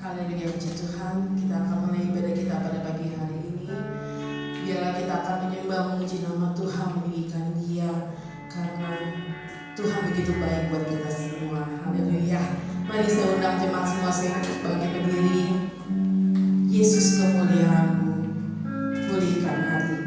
Haleluya, puji Tuhan. Kita akan mulai ibadah kita pada pagi hari ini. Biarlah kita akan menyembah, memuji nama Tuhan, meninggikan Dia, karena Tuhan begitu baik buat kita semua. Haleluya. Mari saya undang jemaat semua, saya bangkit berdiri. Yesus kemuliaan-Mu, pulihkan hatiku.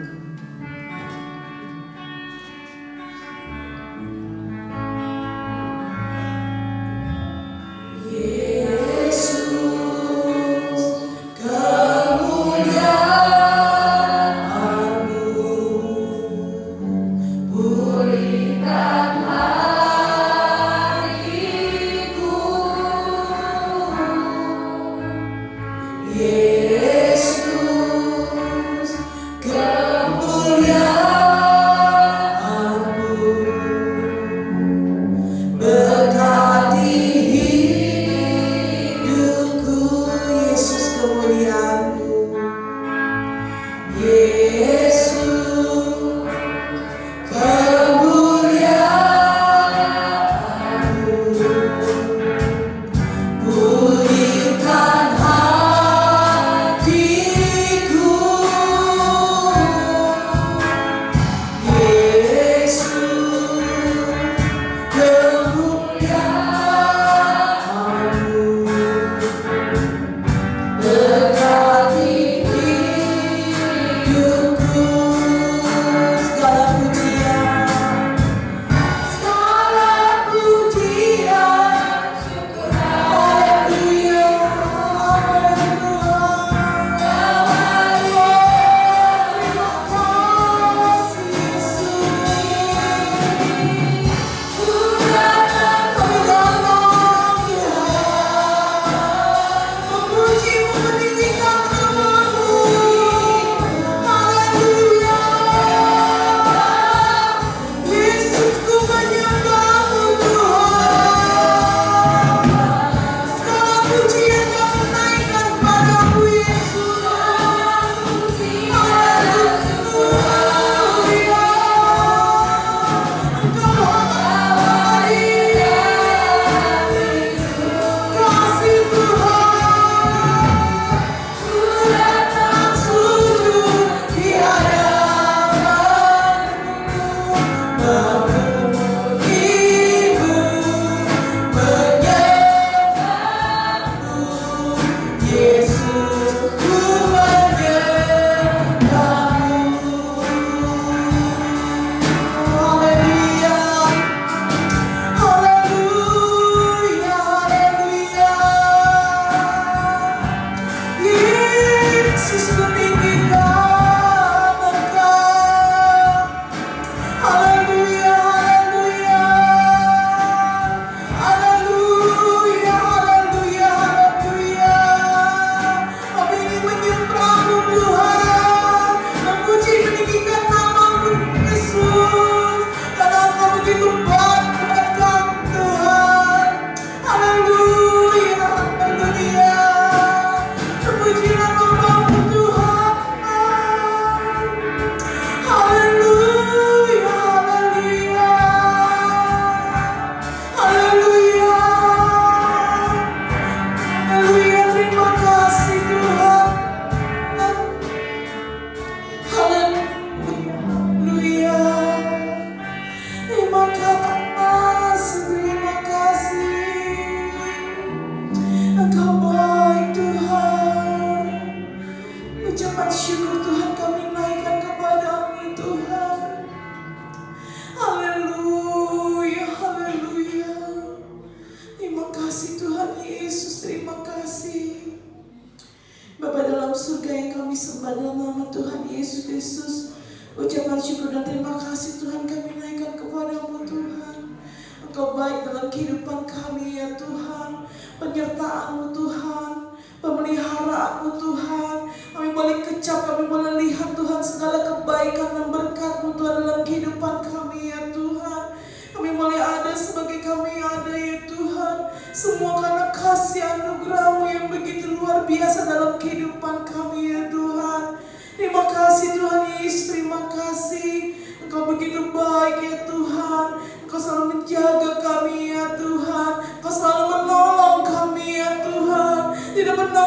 Engkau begitu baik ya Tuhan. Engkau selalu menjaga kami ya Tuhan. Engkau selalu menolong kami ya Tuhan. Tidak pernah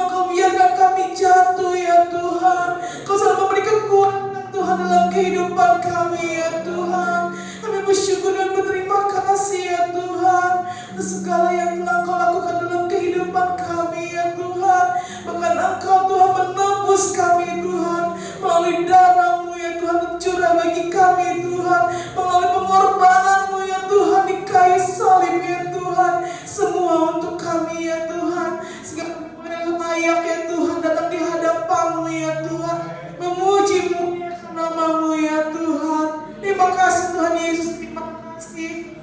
Tuhan dalam kehidupan kami ya Tuhan. Kami bersyukur dan berterima kasih ya Tuhan atas segala yang telah Engkau lakukan dalam kehidupan kami ya Tuhan. Bahkan Engkau Tuhan menebus kami Tuhan melalui darah-Mu ya Tuhan tercurah bagi kami Tuhan, melalui pengorbanan-Mu ya Tuhan di kayu salib ya Tuhan. Semua untuk kami ya Tuhan. Segala yang layak ya Tuhan datang di hadapan-Mu ya Tuhan, memuji-Mu nama-Mu ya Tuhan. Terima kasih Tuhan Yesus, terima kasih.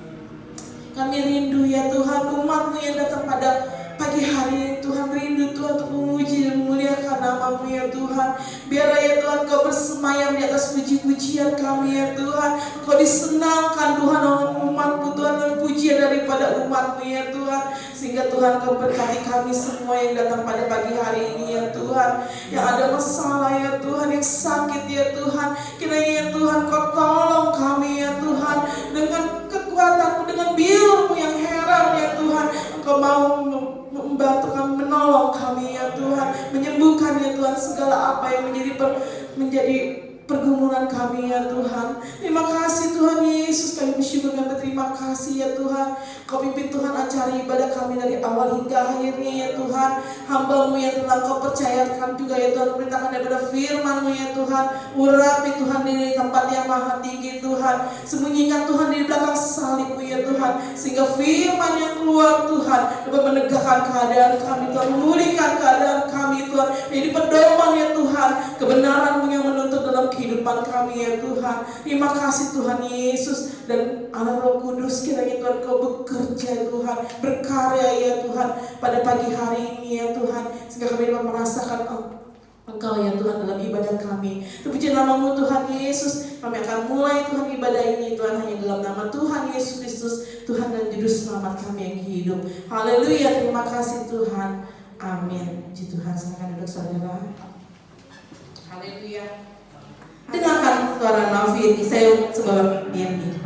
Kami rindu ya Tuhan umat-Mu yang datang pada pagi hari ini Tuhan, rindu Tuhan untuk memuji dan memuliakan nama-Mu ya Tuhan. Biar ya Tuhan Kau bersemayam di atas puji-pujian kami ya Tuhan. Kau disenangkan Tuhan oleh umat-Mu Tuhan, dan pujian daripada umat-Mu ya Tuhan. Sehingga Tuhan Kau berkati kami semua yang datang pada pagi hari ini ya Tuhan, yang ada masalah ya Tuhan, yang sakit ya Tuhan. Kiranya ya Tuhan Kau tolong kami ya Tuhan, dengan kekuatan-Mu, dengan biur-Mu yang heran ya Tuhan. Engkau mau membantu kami, menolong kami ya Tuhan, menyembuhkan ya Tuhan segala apa yang menjadi pergumulan kami ya Tuhan. Terima kasih Tuhan Yesus, kami bersyukur dan berterima kasih ya Tuhan. Kau pimpin Tuhan acara ibadah kami dari awal hingga akhirnya ya Tuhan. Hamba-Mu yang telah Kau percayakan juga ya Tuhan, perintahkan daripada firman-Mu ya Tuhan. Urapi Tuhan di tempat yang maha tinggi Tuhan, sembunyikan Tuhan di belakang salib-Mu ya Tuhan, sehingga firman yang keluar Tuhan dapat menegakkan keadaan kami Tuhan, memulihkan keadaan kami Tuhan, menjadi pedoman ya Tuhan, kebenaran-Mu yang menuntut dalam kehidupan kami ya Tuhan. Terima kasih Tuhan Yesus, dan Allah Roh Kudus kiranya Tuhan Kau bekerja Tuhan, berkarya ya Tuhan pada pagi hari ini ya Tuhan, sehingga kami dapat merasakan Engkau ya Tuhan dalam ibadah kami. Terpuji nama-Mu Tuhan Yesus. Kami akan mulai Tuhan ibadah ini Tuhan hanya dalam nama Tuhan Yesus Kristus, Tuhan dan Juru Selamat kami yang hidup. Haleluya, terima kasih Tuhan. Amin. Puji Tuhan, silakan duduk saudara. Haleluya. Dengarkan suara Nafi, saya sebagai pianist.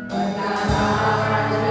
Perkara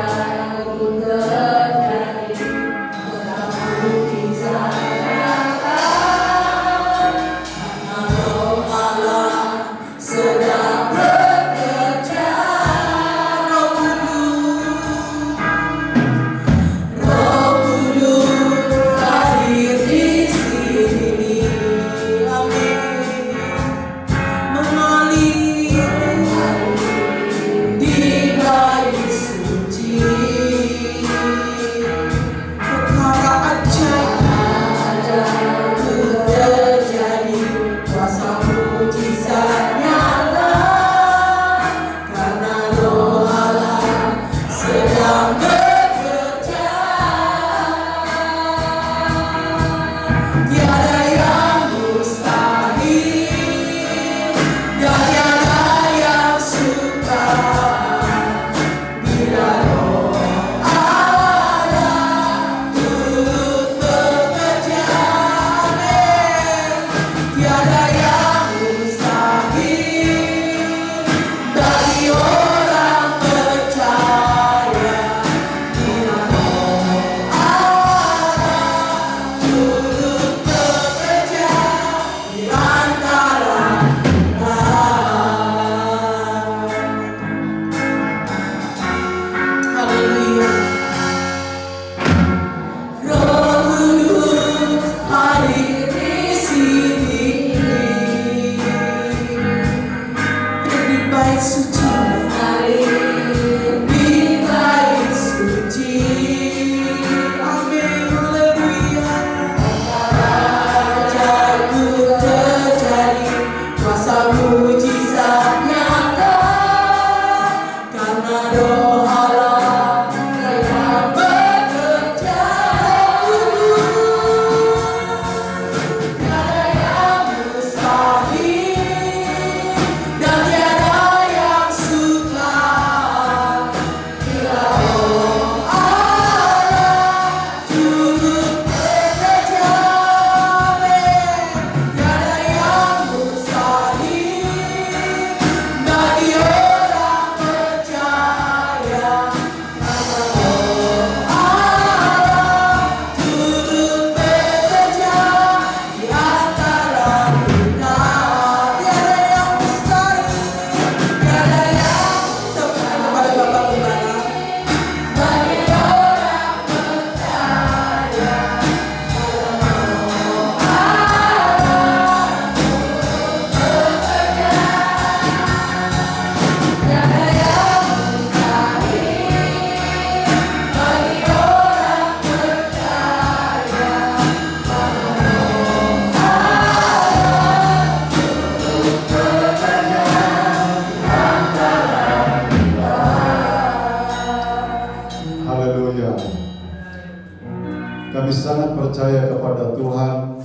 Kami sangat percaya kepada Tuhan.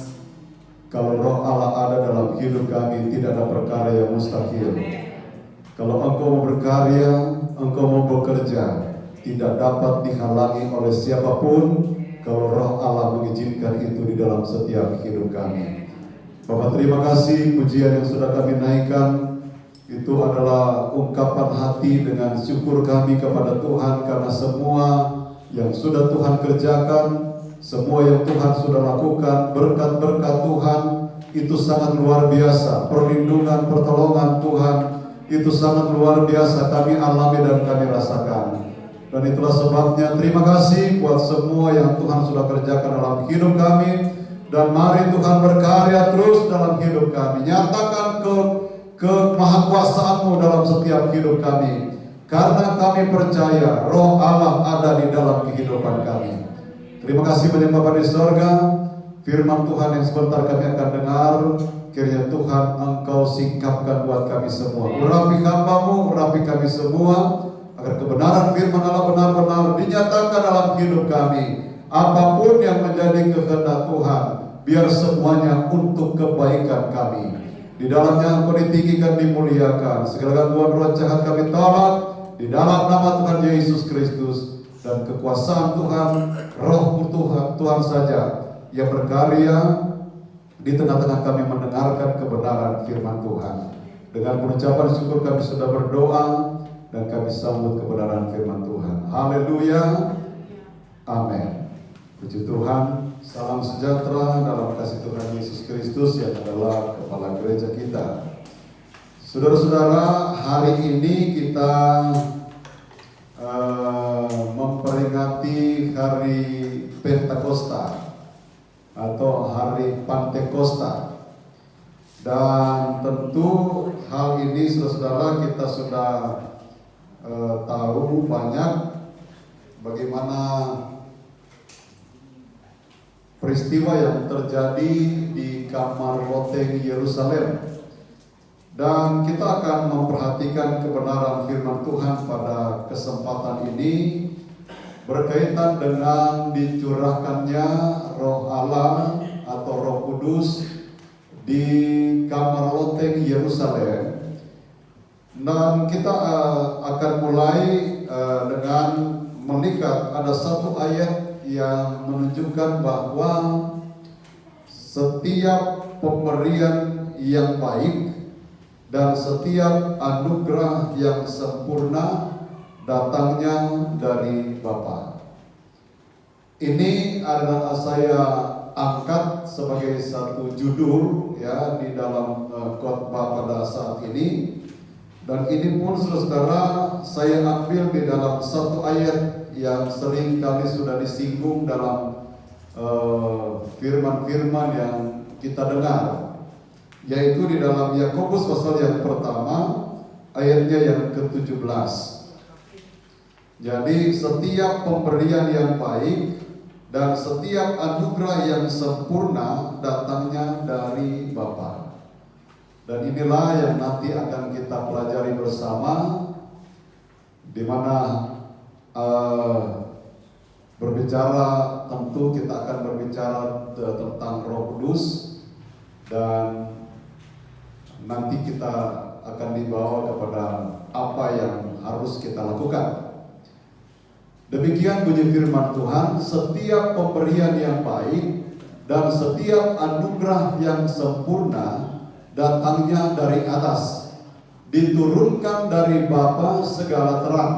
Kalau Roh Allah ada dalam hidup kami, tidak ada perkara yang mustahil. Kalau Engkau mau berkarya, Engkau mau bekerja, tidak dapat dihalangi oleh siapapun. Kalau Roh Allah mengizinkan itu di dalam setiap hidup kami. Bapak, terima kasih pujian yang sudah kami naikkan. Itu adalah ungkapan hati dengan syukur kami kepada Tuhan karena semua yang sudah Tuhan kerjakan, semua yang Tuhan sudah lakukan, berkat-berkat Tuhan itu sangat luar biasa. Perlindungan, pertolongan Tuhan itu sangat luar biasa kami alami dan kami rasakan. Dan itulah sebabnya terima kasih buat semua yang Tuhan sudah kerjakan dalam hidup kami. Dan mari Tuhan berkarya terus dalam hidup kami. Nyatakan kemahakuasaan-Mu dalam setiap hidup kami. Karena kami percaya Roh Allah ada di dalam kehidupan kami. Terima kasih banyak Bapak di sorga. Firman Tuhan yang sebentar kami akan dengar, kiranya Tuhan Engkau singkapkan buat kami semua. Urapi hamba-Mu, urapi kami semua, agar kebenaran firman Allah benar-benar dinyatakan dalam hidup kami. Apapun yang menjadi kehendak Tuhan, biar semuanya untuk kebaikan kami. Di dalamnya Engkau ditinggikan, dimuliakan. Segala gangguan roh jahat kami tolak di dalam nama Tuhan Yesus Kristus. Dan kekuasaan Tuhan, Roh Tuhan saja yang berkarya di tengah-tengah kami mendengarkan kebenaran firman Tuhan. Dengan pengucapan syukur kami sudah berdoa dan kami sambut kebenaran firman Tuhan. Haleluya. Amin. Puji Tuhan. Salam sejahtera dalam kasih Tuhan Yesus Kristus yang adalah kepala gereja kita. Saudara-saudara, hari ini kita memperingati hari Pentakosta atau hari Pantekosta. Dan tentu hal ini saudara-saudara kita sudah tahu banyak bagaimana peristiwa yang terjadi di kamar loteng Yerusalem. Dan kita akan memperhatikan kebenaran firman Tuhan pada kesempatan ini berkaitan dengan dicurahkannya Roh Allah atau Roh Kudus di kamar loteng Yerusalem. Dan kita akan mulai dengan melihat ada satu ayat yang menunjukkan bahwa setiap pemberian yang baik dan setiap anugerah yang sempurna datangnya dari Bapa. Ini adalah saya angkat sebagai satu judul ya di dalam khotbah pada saat ini. Dan ini pun saudara saya ambil di dalam satu ayat yang sering kali sudah disinggung dalam firman-firman yang kita dengar, yaitu di dalam Yakobus pasal yang pertama ayatnya yang ke-17. Jadi setiap pemberian yang baik dan setiap anugerah yang sempurna datangnya dari Bapa. Dan inilah yang nanti akan kita pelajari bersama, di mana berbicara, tentu kita akan berbicara tentang Roh Kudus, dan nanti kita akan dibawa kepada apa yang harus kita lakukan. Demikian bunyi firman Tuhan, setiap pemberian yang baik dan setiap anugerah yang sempurna datangnya dari atas, diturunkan dari Bapa segala terang,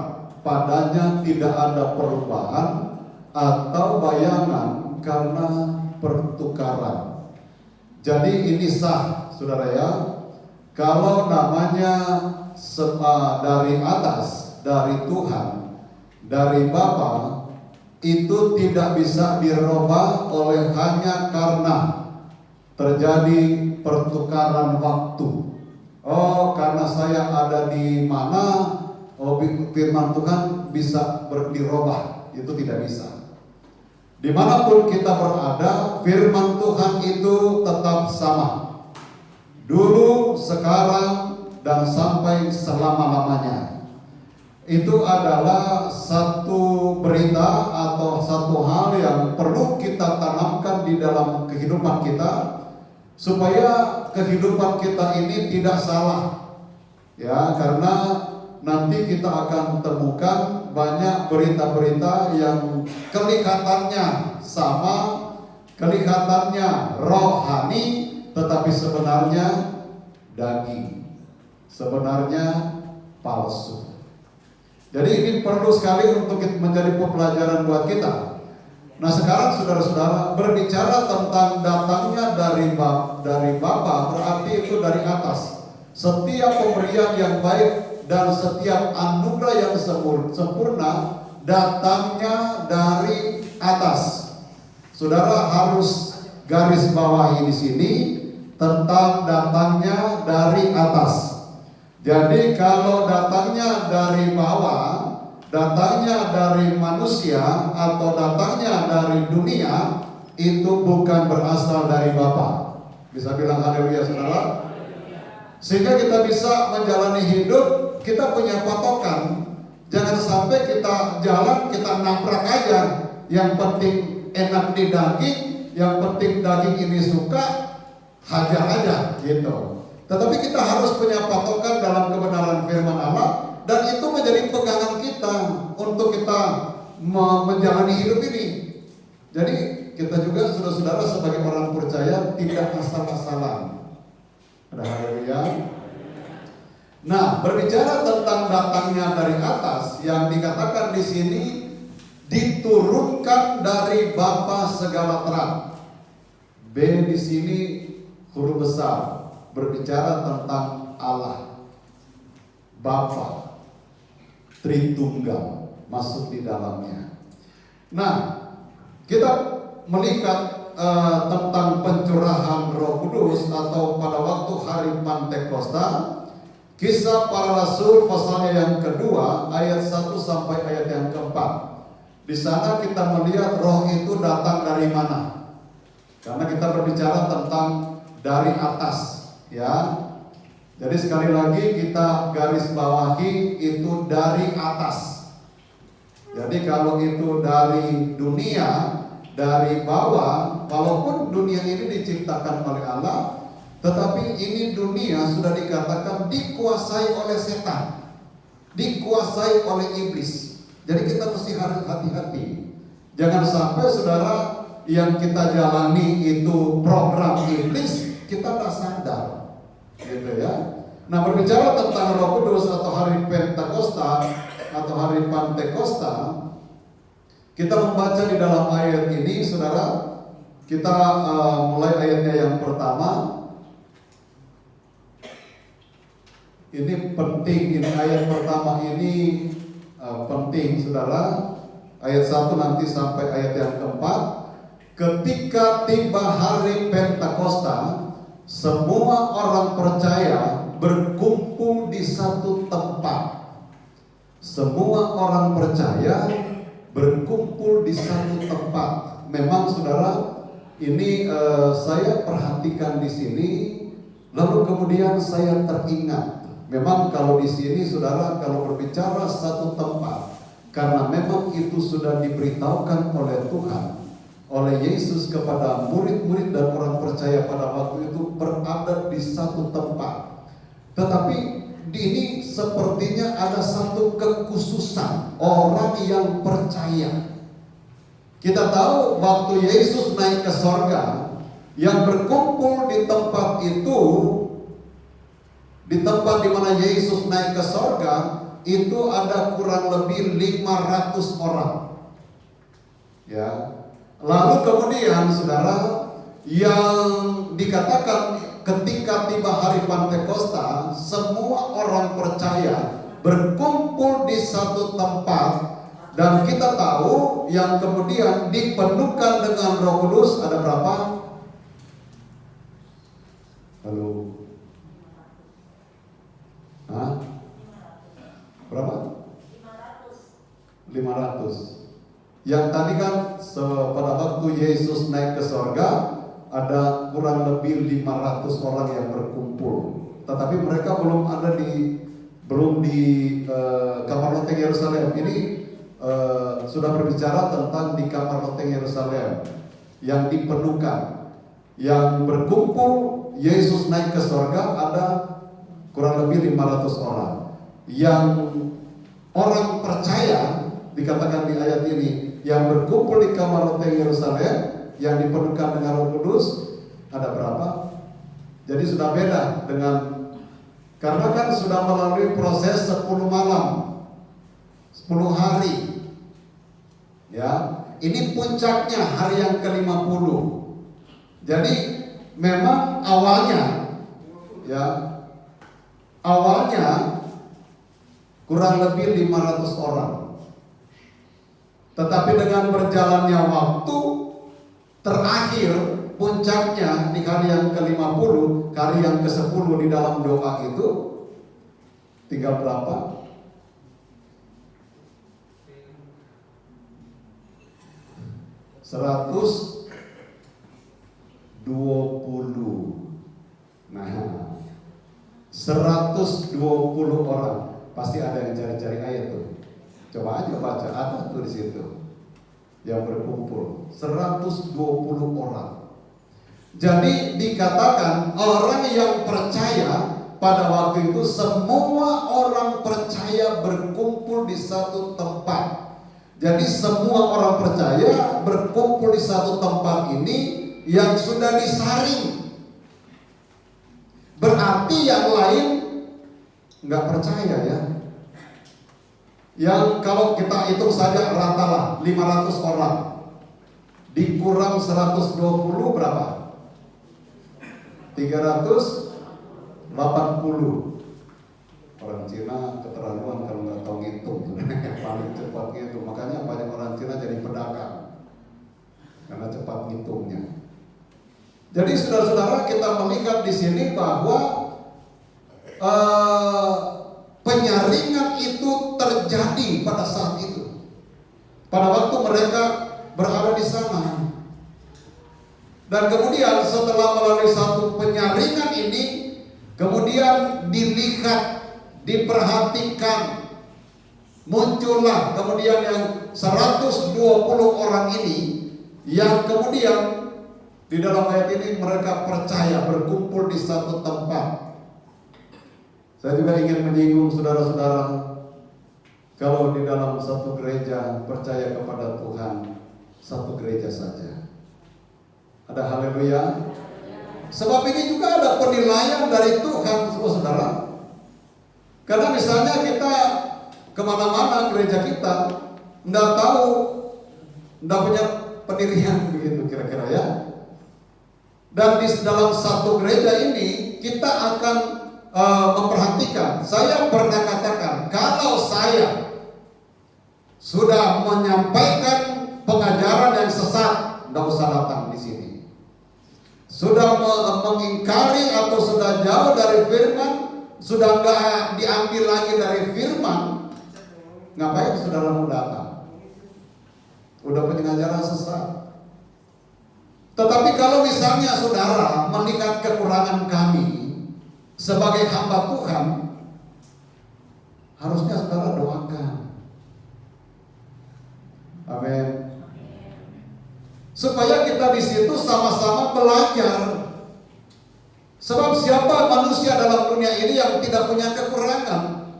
padanya tidak ada perubahan atau bayangan karena pertukaran. Jadi ini sah, saudara ya, kalau namanya dari atas, dari Tuhan, dari Bapa, itu tidak bisa dirubah oleh hanya karena terjadi pertukaran waktu. Oh, karena saya ada di mana, oh firman Tuhan bisa dirubah. Itu tidak bisa. Dimanapun kita berada, firman Tuhan itu tetap sama. Dulu, sekarang, dan sampai selama-lamanya. Itu adalah satu berita atau satu hal yang perlu kita tanamkan di dalam kehidupan kita, supaya kehidupan kita ini tidak salah. Ya, karena nanti kita akan temukan banyak berita-berita yang kelihatannya sama, kelihatannya rohani, tetapi sebenarnya daging, sebenarnya palsu. Jadi ini perlu sekali untuk menjadi pembelajaran buat kita. Nah sekarang saudara-saudara, berbicara tentang datangnya dari Bapa, berarti itu dari atas. Setiap pemberian yang baik dan setiap anugerah yang sempurna datangnya dari atas. Saudara harus garis bawahi di sini tentang datangnya dari atas. Jadi kalau datangnya dari bawah, datangnya dari manusia atau datangnya dari dunia, itu bukan berasal dari Bapa. Bisa bilang haleluya saudara? Sehingga kita bisa menjalani hidup, kita punya patokan. Jangan sampai kita jalan, kita nabrak aja. Yang penting enak di daging, yang penting daging ini suka, hajar aja gitu. Tetapi kita harus punya patokan dalam kebenaran firman Allah, dan itu menjadi pegangan kita untuk kita menjalani hidup ini. Jadi kita juga saudara-saudara sebagai orang percaya tidak asal-asalan. Ada haleluya. Nah, berbicara tentang datangnya dari atas, yang dikatakan di sini diturunkan dari Bapa segala terang. B di sini huruf besar, berbicara tentang Allah, Bapa, Tritunggal masuk di dalamnya. Nah, kita melihat tentang pencurahan Roh Kudus atau pada waktu hari Pantekosta, Kisah Para Rasul pasalnya yang kedua ayat 1 sampai ayat yang keempat. Di sana kita melihat roh itu datang dari mana? Karena kita berbicara tentang dari atas, ya. Jadi sekali lagi kita garis bawahi itu dari atas. Jadi kalau itu dari dunia, dari bawah, walaupun dunia ini diciptakan oleh Allah, tetapi ini dunia sudah dikatakan dikuasai oleh setan, dikuasai oleh iblis. Jadi kita mesti harus hati-hati. Jangan sampai saudara yang kita jalani itu program iblis, kita tak sadar, gitu ya. Nah, berbicara tentang Roh Kudus atau hari Pentakosta atau hari Pantekosta, kita membaca di dalam ayat ini, saudara. Kita mulai ayatnya yang pertama. Ini penting, ini ayat pertama ini penting, saudara. Ayat 1 nanti sampai ayat yang keempat. Ketika tiba hari Pentakosta, semua orang percaya berkumpul di satu tempat. Semua orang percaya berkumpul di satu tempat. Memang saudara, ini saya perhatikan di sini, lalu kemudian saya teringat. Memang kalau di sini saudara, kalau berbicara satu tempat, karena memang itu sudah diberitahukan oleh Tuhan, oleh Yesus kepada murid-murid dan orang percaya pada waktu itu berada di satu tempat. Tetapi ini sepertinya ada satu kekhususan orang yang percaya. Kita tahu waktu Yesus naik ke sorga, yang berkumpul di tempat itu, di tempat di mana Yesus naik ke sorga, itu ada kurang lebih 500 orang. Ya. Lalu kemudian saudara, yang dikatakan ketika tiba hari Pantekosta, semua orang percaya berkumpul di satu tempat. Dan kita tahu yang kemudian dipenuhkan dengan Roh Kudus ada berapa? Halo? Hah? Berapa? 500. Yang tadi kan pada waktu Yesus naik ke sorga, ada kurang lebih 500 orang yang berkumpul. Tetapi mereka belum ada di kamar loteng Yerusalem. Ini sudah berbicara tentang di kamar loteng Yerusalem yang dipenuhkan, yang berkumpul. Yesus naik ke sorga ada kurang lebih 500 orang. Yang orang percaya dikatakan di ayat ini, yang berkumpul di kamar loteng Yerusalem yang dipenuhkan dengan Roh Kudus ada berapa? Jadi sudah beda dengan, karena kan sudah melalui proses 10 malam, 10 hari. Ya, ini puncaknya hari yang ke-50. Jadi memang awalnya kurang lebih 500 orang. Tetapi dengan berjalannya waktu, terakhir puncaknya di hari yang ke-50, hari yang ke-10 di dalam doa itu tinggal berapa? 120. Nah, 120 orang. Pasti ada yang cari-cari ayat tuh. Coba aja baca, ada tuh di situ. Yang berkumpul 120 orang. Jadi dikatakan orang yang percaya pada waktu itu, semua orang percaya berkumpul di satu tempat. Jadi semua orang percaya berkumpul di satu tempat ini yang sudah disaring. Berarti yang lain nggak percaya ya. Yang kalau kita hitung saja rata-rata 500 orang dikurang 120 berapa? 380. Orang Cina keterlaluan kalau nggak tahu ngitung. Paling cepat ngitung. Makanya banyak orang Cina jadi pedagang karena cepat ngitungnya. Jadi saudara-saudara, kita melihat di sini bahwa penyaringan itu terjadi pada saat itu, pada waktu mereka berada di sana. Dan kemudian setelah melalui satu penyaringan ini, kemudian dilihat, diperhatikan Muncullah kemudian yang 120 orang ini, yang kemudian di dalam ayat ini mereka percaya berkumpul di satu tempat. Saya juga ingin menyinggung saudara-saudara, kalau di dalam satu gereja percaya kepada Tuhan, satu gereja saja. Ada haleluya. Sebab ini juga ada penilaian dari Tuhan, saudara. Karena misalnya kita kemana-mana gereja kita, nggak tahu, nggak punya pendirian begitu kira-kira ya. Dan di dalam satu gereja ini kita akan memperhatikan. Saya pernah katakan, kalau saya sudah menyampaikan pengajaran yang sesat, nggak usah datang di sini. Sudah mengingkari atau sudah jauh dari firman, sudah nggak diambil lagi dari firman, ngapain saudara mau datang? Udah pengajaran sesat. Tetapi kalau misalnya saudara melihat kekurangan kami sebagai hamba Tuhan, harusnya saudara doakan. Amin. Supaya kita di situ sama-sama belajar. Sebab siapa manusia dalam dunia ini yang tidak punya kekurangan?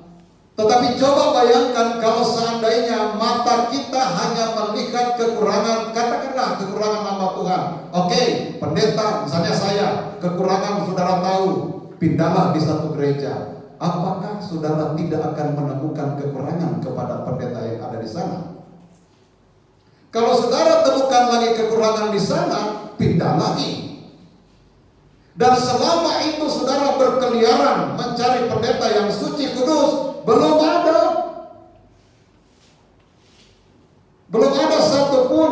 Tetapi coba bayangkan kalau seandainya mata kita hanya melihat kekurangan, katakanlah kekurangan hamba Tuhan. Oke, pendeta, misalnya saya, kekurangan saudara tahu, pindahlah di satu gereja. Apakah saudara tidak akan menemukan kekurangan kepada pendeta yang ada di sana? Kalau saudara temukan lagi kekurangan di sana, pindah lagi. Dan selama itu saudara berkeliaran mencari pendeta yang suci kudus, belum ada satupun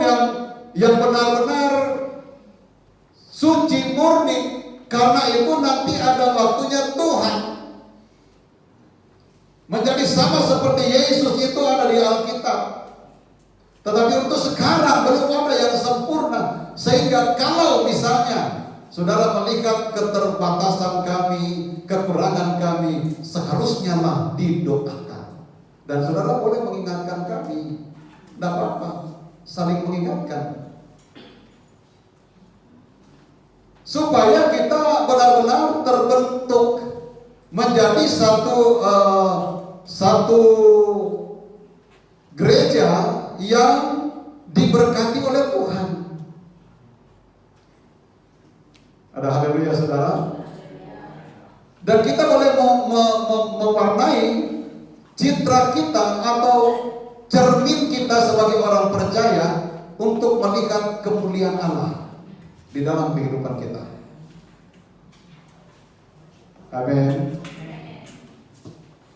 yang benar-benar suci murni. Karena itu nanti ada waktunya Tuhan menjadi sama seperti Yesus itu ada di Alkitab. Tetapi untuk sekarang belum ada yang sempurna. Sehingga kalau misalnya saudara melihat keterbatasan kami, kekurangan kami, seharusnya lah didoakan. Dan saudara boleh mengingatkan kami, tidak apa-apa, saling mengingatkan. Supaya kita benar-benar terbentuk menjadi satu gereja yang diberkati oleh Tuhan. Ada haleluya saudara. Dan kita boleh mewarnai citra kita atau cermin kita sebagai orang percaya untuk melihat kemuliaan Allah di dalam kehidupan kita. Amin.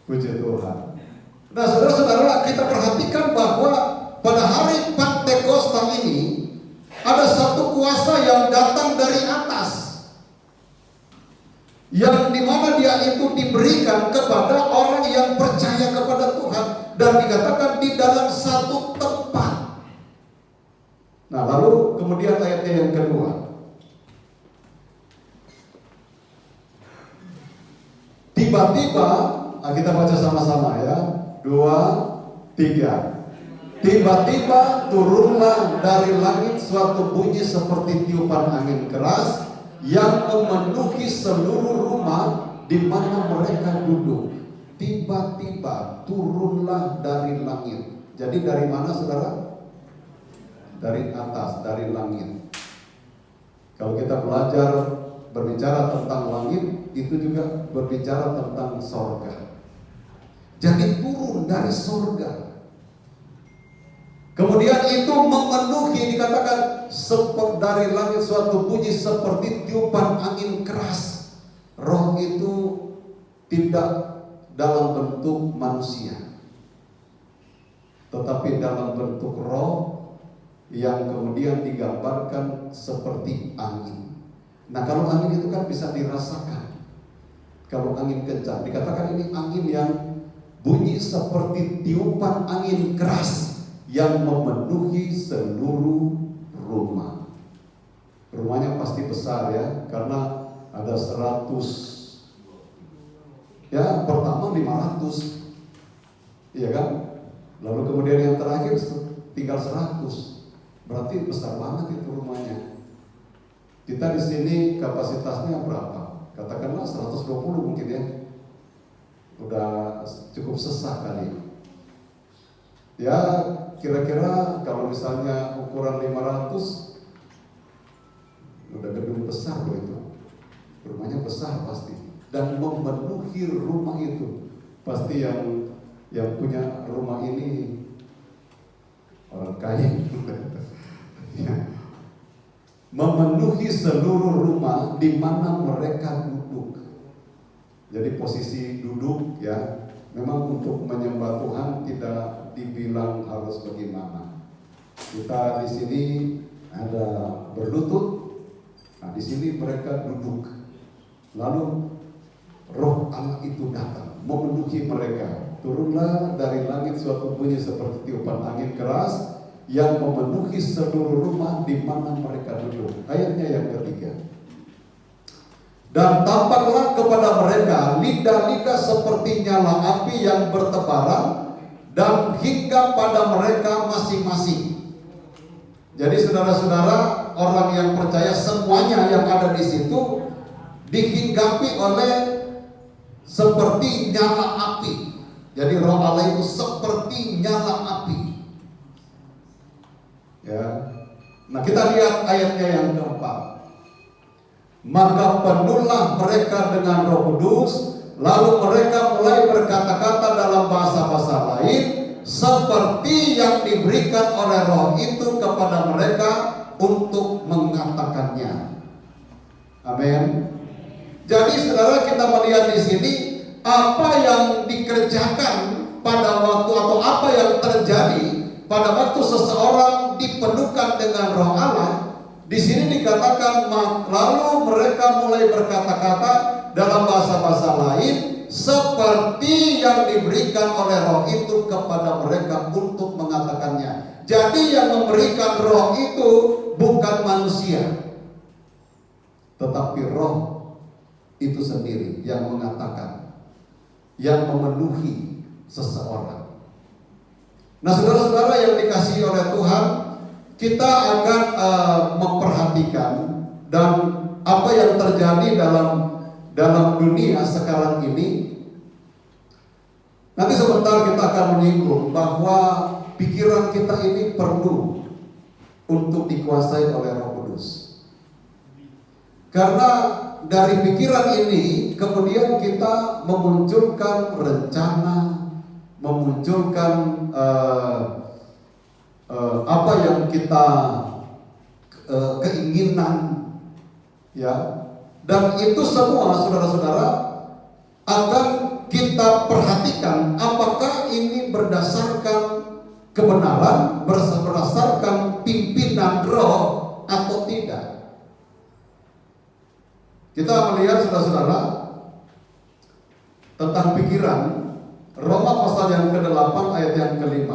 Puji Tuhan. Nah saudara-saudara, kita perhatikan bahwa pada hari Pentakosta ini ada satu kuasa yang datang dari atas, yang dimana dia itu diberikan kepada orang yang percaya kepada Tuhan, dan dikatakan di dalam satu tempat. Nah lalu kemudian ayatnya yang kedua, tiba-tiba, kita baca sama-sama ya, 2, 3. Tiba-tiba turunlah dari langit suatu bunyi seperti tiupan angin keras yang memenuhi seluruh rumah di mana mereka duduk. Tiba-tiba turunlah dari langit. Jadi dari mana saudara? Dari atas, dari langit. Kalau kita belajar berbicara tentang langit, itu juga berbicara tentang sorga. Jadi turun dari sorga. Kemudian itu memenuhi, dikatakan dari langit suatu bunyi seperti tiupan angin keras. Roh itu tidak dalam bentuk manusia, tetapi dalam bentuk roh yang kemudian digambarkan seperti angin. Nah kalau angin itu kan bisa dirasakan. Kalau angin kencang, dikatakan ini angin yang bunyi seperti tiupan angin keras yang memenuhi seluruh rumah. Rumahnya pasti besar ya, karena ada 100. Ya, pertama 500. Iya kan? Lalu kemudian yang terakhir tinggal 100. Berarti besar banget itu rumahnya. Kita di sini kapasitasnya berapa? Katakanlah 120 mungkin ya. Udah cukup sesak kali. Ya kira-kira kalau misalnya ukuran 500, udah gedung besar loh itu. Rumahnya besar pasti. Dan memenuhi rumah itu. Pasti yang punya rumah ini orang kaya. Ya. Memenuhi seluruh rumah di mana mereka duduk. Jadi posisi duduk ya, memang untuk menyembah Tuhan tidak dibilang harus bagaimana. Kita di sini ada berlutut, nah di sini mereka duduk. Lalu Roh Allah itu datang memenuhi mereka. Turunlah dari langit suatu bunyi seperti tiupan angin keras yang memenuhi seluruh rumah di mana mereka duduk. Ayatnya yang ketiga. Dan tampaklah kepada mereka lidah-lidah seperti nyala api yang bertebaran dan hingga pada mereka masing-masing. Jadi saudara-saudara, orang yang percaya semuanya yang ada di situ dihinggapi oleh seperti nyala api. Jadi Roh Allah itu seperti nyala api. Ya. Nah, kita lihat ayatnya yang keempat. Maka penuhlah mereka dengan Roh Kudus, lalu mereka mulai berkata-kata dalam bahasa-bahasa lain seperti yang diberikan oleh Roh itu kepada mereka untuk mengatakannya. Amin. Jadi saudara, kita melihat di sini apa yang dikerjakan pada waktu atau apa yang terjadi pada waktu seseorang dipenuhkan dengan Roh Allah. Di sini dikatakan lalu mereka mulai berkata-kata dalam bahasa-bahasa lain seperti yang diberikan oleh Roh itu kepada mereka untuk mengatakannya. Jadi yang memberikan Roh itu bukan manusia, tetapi Roh itu sendiri yang mengatakan, yang memenuhi seseorang. Nah, saudara-saudara yang dikasihi oleh Tuhan, kita akan memperhatikan dan apa yang terjadi dalam dunia sekarang ini. Nanti sebentar kita akan menyinggung bahwa pikiran kita ini perlu untuk dikuasai oleh Roh Kudus. Karena dari pikiran ini kemudian kita memunculkan rencana, memunculkan apa yang kita keinginan, ya, dan itu semua saudara-saudara akan kita perhatikan apakah ini berdasarkan kebenaran, berdasarkan pimpinan Roh atau tidak. Kita melihat saudara-saudara tentang pikiran, Roma pasal yang ke-8 ayat yang ke-5.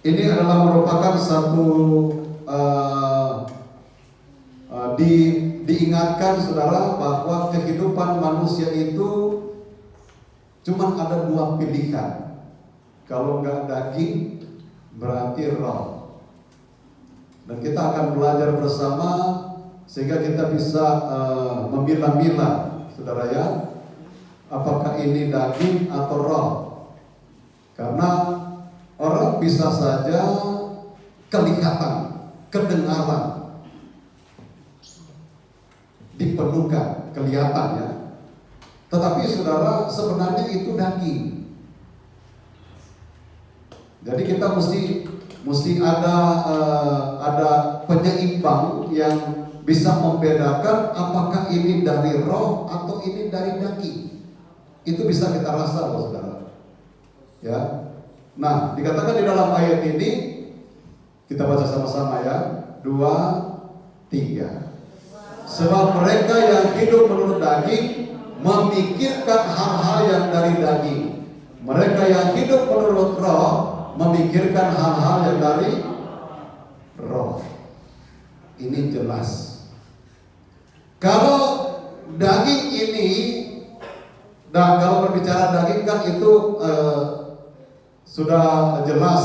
Ini adalah merupakan satu diingatkan saudara bahwa kehidupan manusia itu cuma ada dua pilihan. Kalau nggak daging berarti roh. Dan kita akan belajar bersama sehingga kita bisa memilah-milah, saudara ya, apakah ini daging atau roh. Karena orang bisa saja kelihatan, kedengaran, dipenuhkan, kelihatan ya. Tetapi saudara, sebenarnya itu daging. Jadi kita mesti ada penyeimbang yang bisa membedakan apakah ini dari roh atau ini dari daging. Itu bisa kita rasa loh saudara. Ya. Nah, dikatakan di dalam ayat ini, kita baca sama-sama ya, 2, 3. Sebab mereka yang hidup menurut daging memikirkan hal-hal yang dari daging. Mereka yang hidup menurut roh memikirkan hal-hal yang dari roh. Ini jelas. Kalau daging ini, dan kalau berbicara kan itu sudah jelas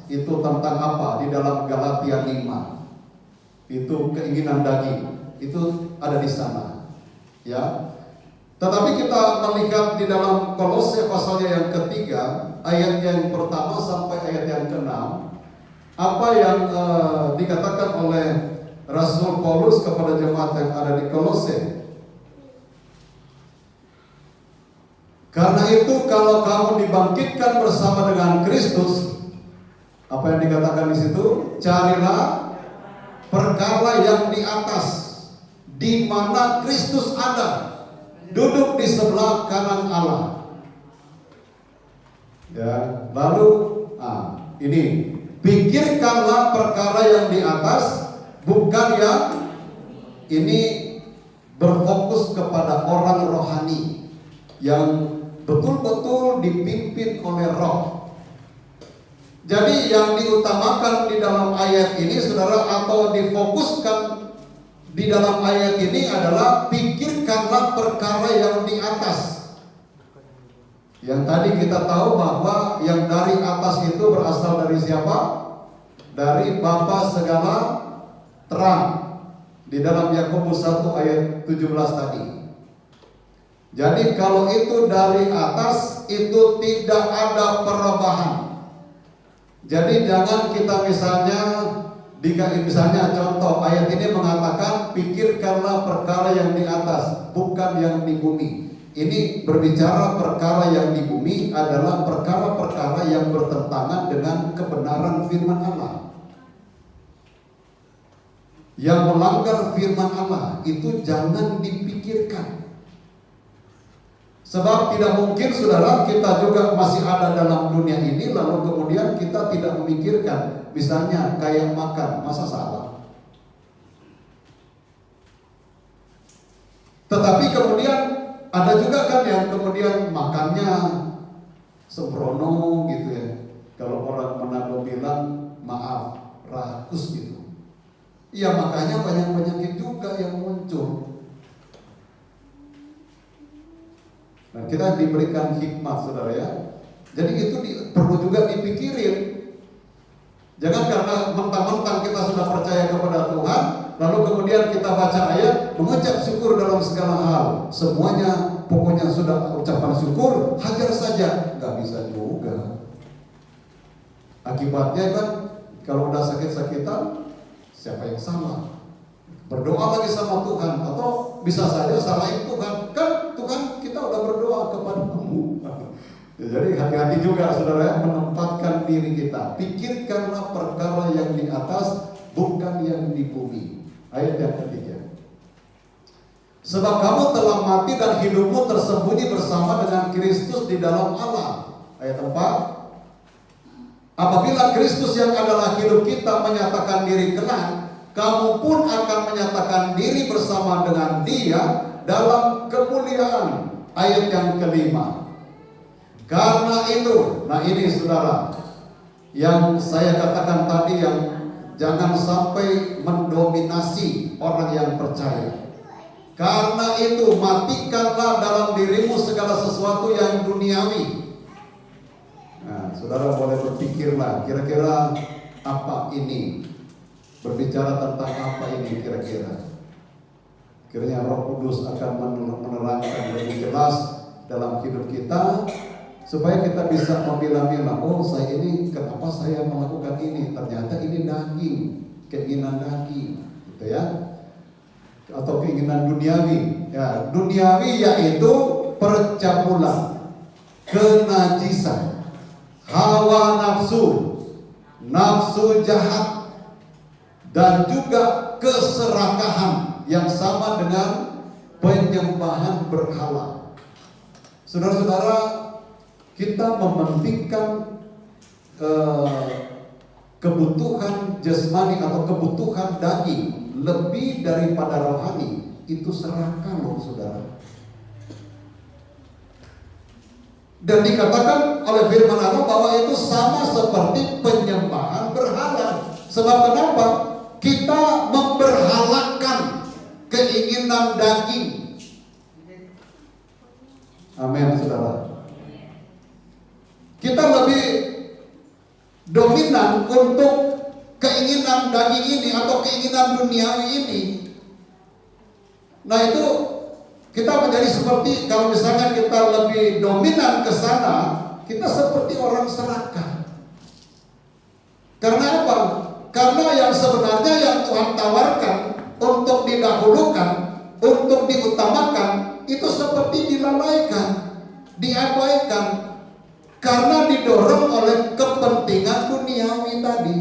itu tentang apa di dalam Galatia 5. Itu keinginan daging, itu ada di sana. Ya. Tetapi kita melihat di dalam Kolose pasalnya yang ketiga, ayat yang pertama sampai ayat yang ke-6, apa yang dikatakan oleh Rasul Paulus kepada jemaat yang ada di Kolose. Karena itu kalau kamu dibangkitkan bersama dengan Kristus, apa yang dikatakan di situ? Carilah perkara yang di atas, di mana Kristus ada, duduk di sebelah kanan Allah. Ya, lalu ini pikirkanlah perkara yang di atas, bukan yang ini berfokus kepada orang rohani yang betul-betul dipimpin oleh Roh. Jadi yang diutamakan di dalam ayat ini, saudara, atau difokuskan di dalam ayat ini adalah pikirkanlah perkara yang di atas. Yang tadi kita tahu bahwa yang dari atas itu berasal dari siapa? Dari Bapa segala terang. Di dalam Yakobus 1 ayat 17 tadi. Jadi kalau itu dari atas, itu tidak ada perubahan. Jadi jangan kita misalnya contoh ayat ini mengatakan pikirkanlah perkara yang di atas, bukan yang di bumi. Ini berbicara perkara yang di bumi adalah perkara-perkara yang bertentangan dengan kebenaran firman Allah. Yang melanggar firman Allah itu jangan dipikirkan. Sebab tidak mungkin, saudara, kita juga masih ada dalam dunia ini lalu kemudian kita tidak memikirkan, misalnya kayak makan, masa salah? Tetapi kemudian ada juga kan yang kemudian makannya sembrono gitu ya. Kalau orang Manado bilang maaf, rakus gitu. Ya makanya banyak penyakit juga yang muncul. Nah, kita diberikan hikmat, saudara ya. Jadi itu perlu juga dipikirin. Jangan karena mentang-mentang kita sudah percaya kepada Tuhan, lalu kemudian kita baca ayat, mengucap syukur dalam segala hal. Semuanya pokoknya sudah ucapan syukur, hajar saja. Gak bisa juga. Akibatnya kan, kalau udah sakit-sakitan, siapa yang salah? Berdoa lagi sama Tuhan, atau bisa saja salahin Tuhan. Kan Tuhan kita udah berdoa kepada-Mu. Jadi hati-hati juga, saudara, menempatkan diri kita. Pikirkanlah perkara yang di atas, bukan yang di bumi. Ayat yang ketiga. Sebab kamu telah mati dan hidupmu tersembunyi bersama dengan Kristus di dalam Allah. Ayat 4. Apabila Kristus yang adalah hidup kita menyatakan diri kelak, kamu pun akan menyatakan diri bersama dengan Dia dalam kemuliaan. Ayat yang kelima. Karena itu, nah ini saudara, yang saya katakan tadi, yang jangan sampai mendominasi orang yang percaya. Karena itu matikanlah dalam dirimu segala sesuatu yang duniawi. Nah, saudara boleh berpikirlah, kira-kira apa ini? Berbicara tentang apa ini kira-kira? Kiranya Roh Kudus akan menerangkan lebih jelas dalam hidup kita, supaya kita bisa memilah-milah. Oh, saya ini kenapa saya melakukan ini? Ternyata ini daging, keinginan daging, gitu ya. Atau keinginan duniawi. Ya, duniawi yaitu percabulan, kenajisan, hawa nafsu, nafsu jahat, dan juga keserakahan yang sama dengan penyembahan berhala. Saudara-saudara, kita mementingkan kebutuhan jasmani atau kebutuhan daging lebih daripada rohani. Itu serakah loh, saudara. Dan dikatakan oleh firman Allah bahwa itu sama seperti penyembahan berhala. Sebab kenapa? Kita memberhalakan keinginan daging. Amin, saudara. Kita lebih dominan untuk keinginan daging ini atau keinginan duniawi ini. Nah itu kita menjadi seperti, kalau misalnya kita lebih dominan ke sana, kita seperti orang serakah. Karena apa? Karena yang sebenarnya yang Tuhan tawarkan untuk didahulukan, untuk diutamakan, itu seperti dilalaikan, diabaikan, karena didorong oleh kepentingan duniawi tadi.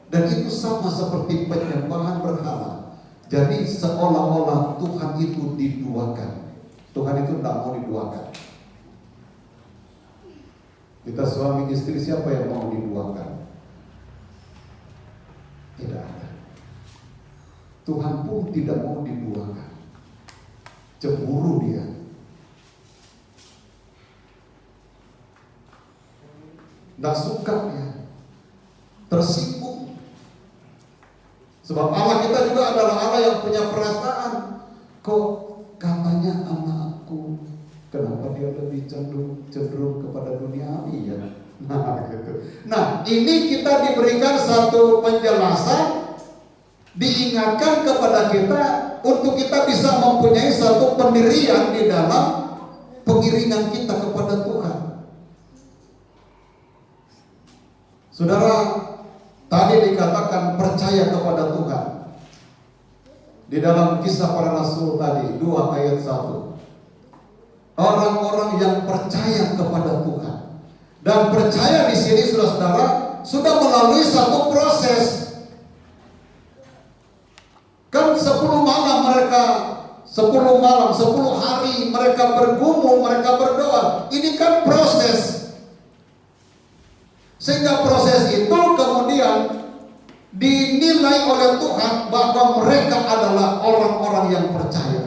Dan itu sama seperti penyembahan berhala. Jadi seolah-olah Tuhan itu diduakan. Tuhan itu tidak mau diduakan. Kita suami istri, siapa yang mau diduakan? Tidak ada. Tuhan pun tidak mau diduakan. Cemburu dia. Tidak suka dia. Tersinggung. Sebab Allah kita juga adalah Allah yang punya perasaan. Kok katanya anakku, kenapa dia lebih cenderung kepada duniawi ya? Nah, gitu. Nah, ini kita diberikan satu penjelasan, diingatkan kepada kita untuk kita bisa mempunyai satu pendirian di dalam pengiringan kita kepada Tuhan. Saudara, tadi dikatakan percaya kepada Tuhan. Di dalam Kisah Para Rasul tadi 2 ayat 1. Orang-orang yang percaya kepada Tuhan. Dan percaya di sini saudara-saudara sudah melalui satu proses. Kan 10 malam mereka, 10 malam, 10 hari mereka bergumul, mereka berdoa. Ini kan proses. Sehingga proses itu kemudian dinilai oleh Tuhan bahwa mereka adalah orang-orang yang percaya.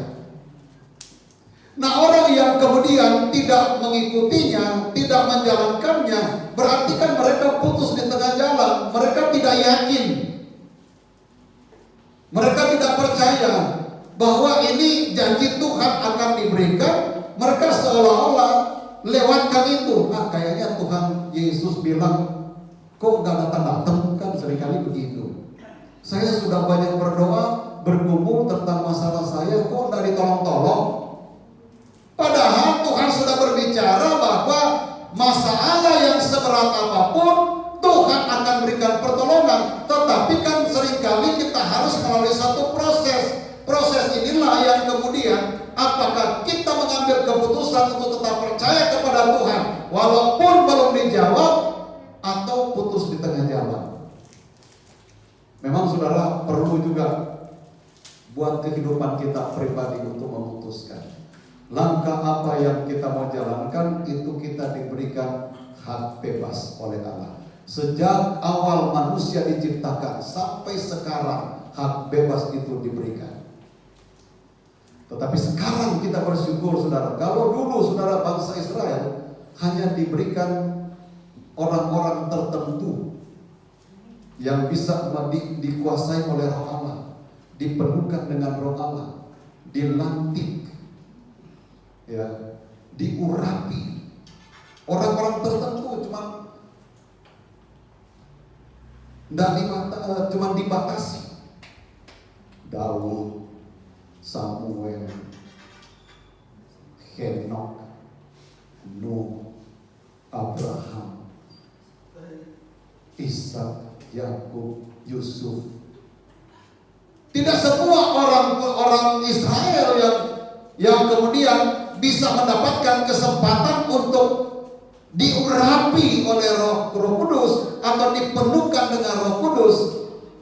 Nah, orang yang kemudian tidak mengikutinya, tidak menjalankannya, berarti kan mereka putus di tengah jalan. Mereka tidak yakin, mereka tidak percaya bahwa ini janji Tuhan akan diberikan. Mereka seolah-olah lewatkan itu. Nah, kayaknya Tuhan Yesus bilang, kok gak datang-datang, kan seringkali begitu. Saya sudah banyak berdoa, bergumul tentang masalah saya, kok gak ditolong-tolong. Padahal Tuhan sudah berbicara bahwa masalah yang seberat apapun Tuhan akan berikan pertolongan. Tetapi kan seringkali kita harus melalui satu proses. Proses inilah yang kemudian apakah kita mengambil keputusan untuk tetap percaya kepada Tuhan walaupun belum dijawab, atau putus di tengah jalan. Memang saudara perlu juga buat kehidupan kita pribadi untuk memutuskan langkah apa yang kita mau jalankan. Itu kita diberikan hak bebas oleh Allah. Sejak awal manusia diciptakan sampai sekarang hak bebas itu diberikan. Tetapi sekarang kita bersyukur saudara. Kalau dulu saudara bangsa Israel hanya diberikan orang-orang tertentu yang bisa dikuasai oleh Roh Allah, dipenuhkan dengan Roh Allah, dilantik, ya, diurapi. Orang-orang tertentu cuma dibatasi. Daud, Samuel, Henok, Nuh, Abraham, Ishak, Yakub, Yusuf. Tidak semua orang Israel yang kemudian bisa mendapatkan kesempatan untuk diurapi oleh Roh Kudus atau dipenuhkan dengan Roh Kudus.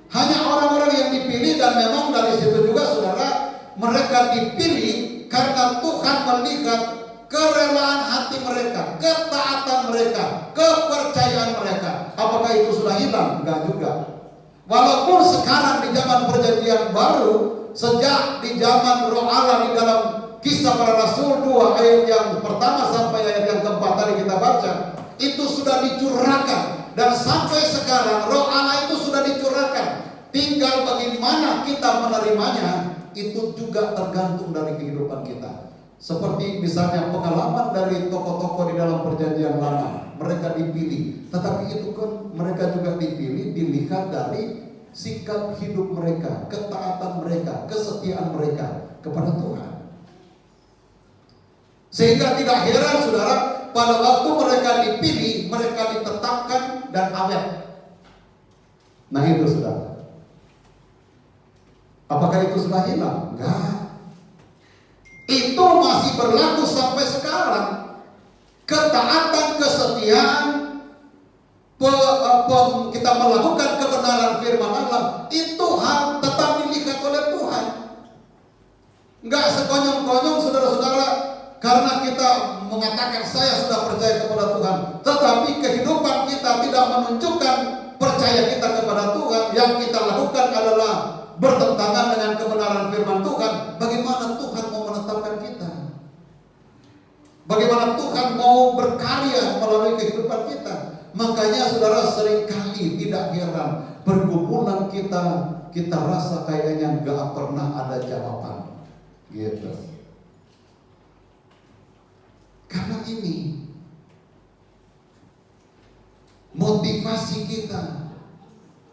Hanya orang-orang yang dipilih, dan memang dari situ juga saudara, mereka dipilih karena Tuhan melihat kerelaan hati mereka, ketaatan mereka, kepercayaan mereka. Apakah itu sudah hilang? Enggak juga. Walaupun sekarang di zaman perjanjian baru, sejak di zaman Roh Allah di dalam Kisah Para Rasul 2 ayat yang pertama sampai ayat yang keempat tadi kita baca, itu sudah dicurahkan. Dan sampai sekarang Roh Allah itu sudah dicurahkan. Tinggal bagaimana kita menerimanya, itu juga tergantung dari kehidupan kita. Seperti misalnya pengalaman dari tokoh-tokoh di dalam perjanjian lama. mereka dipilih. Tetapi itu kan mereka juga dipilih dilihat dari sikap hidup mereka, ketaatan mereka, kesetiaan mereka kepada Tuhan. Sehingga tidak heran saudara, pada waktu mereka dipilih, mereka ditetapkan dan awet. Nah itu saudara. Apakah itu sudah hilang? Enggak. Itu masih berlaku sampai sekarang. Ketaatan, kesetiaan, kita melakukan kebenaran firman Allah, itu hal tetap dilihat oleh Tuhan. Enggak sekonyong-konyong saudara-saudara, karena kita mengatakan saya sudah percaya kepada Tuhan, tetapi kehidupan kita tidak menunjukkan percaya kita kepada Tuhan. Yang kita lakukan adalah bertentangan dengan kebenaran firman Tuhan. Bagaimana Tuhan mau menetapkan kita? Bagaimana Tuhan mau berkarya melalui kehidupan kita? Makanya saudara, seringkali tidak heran pergumulan kita rasa kayaknya gak pernah ada jawaban gitu. Karena ini motivasi kita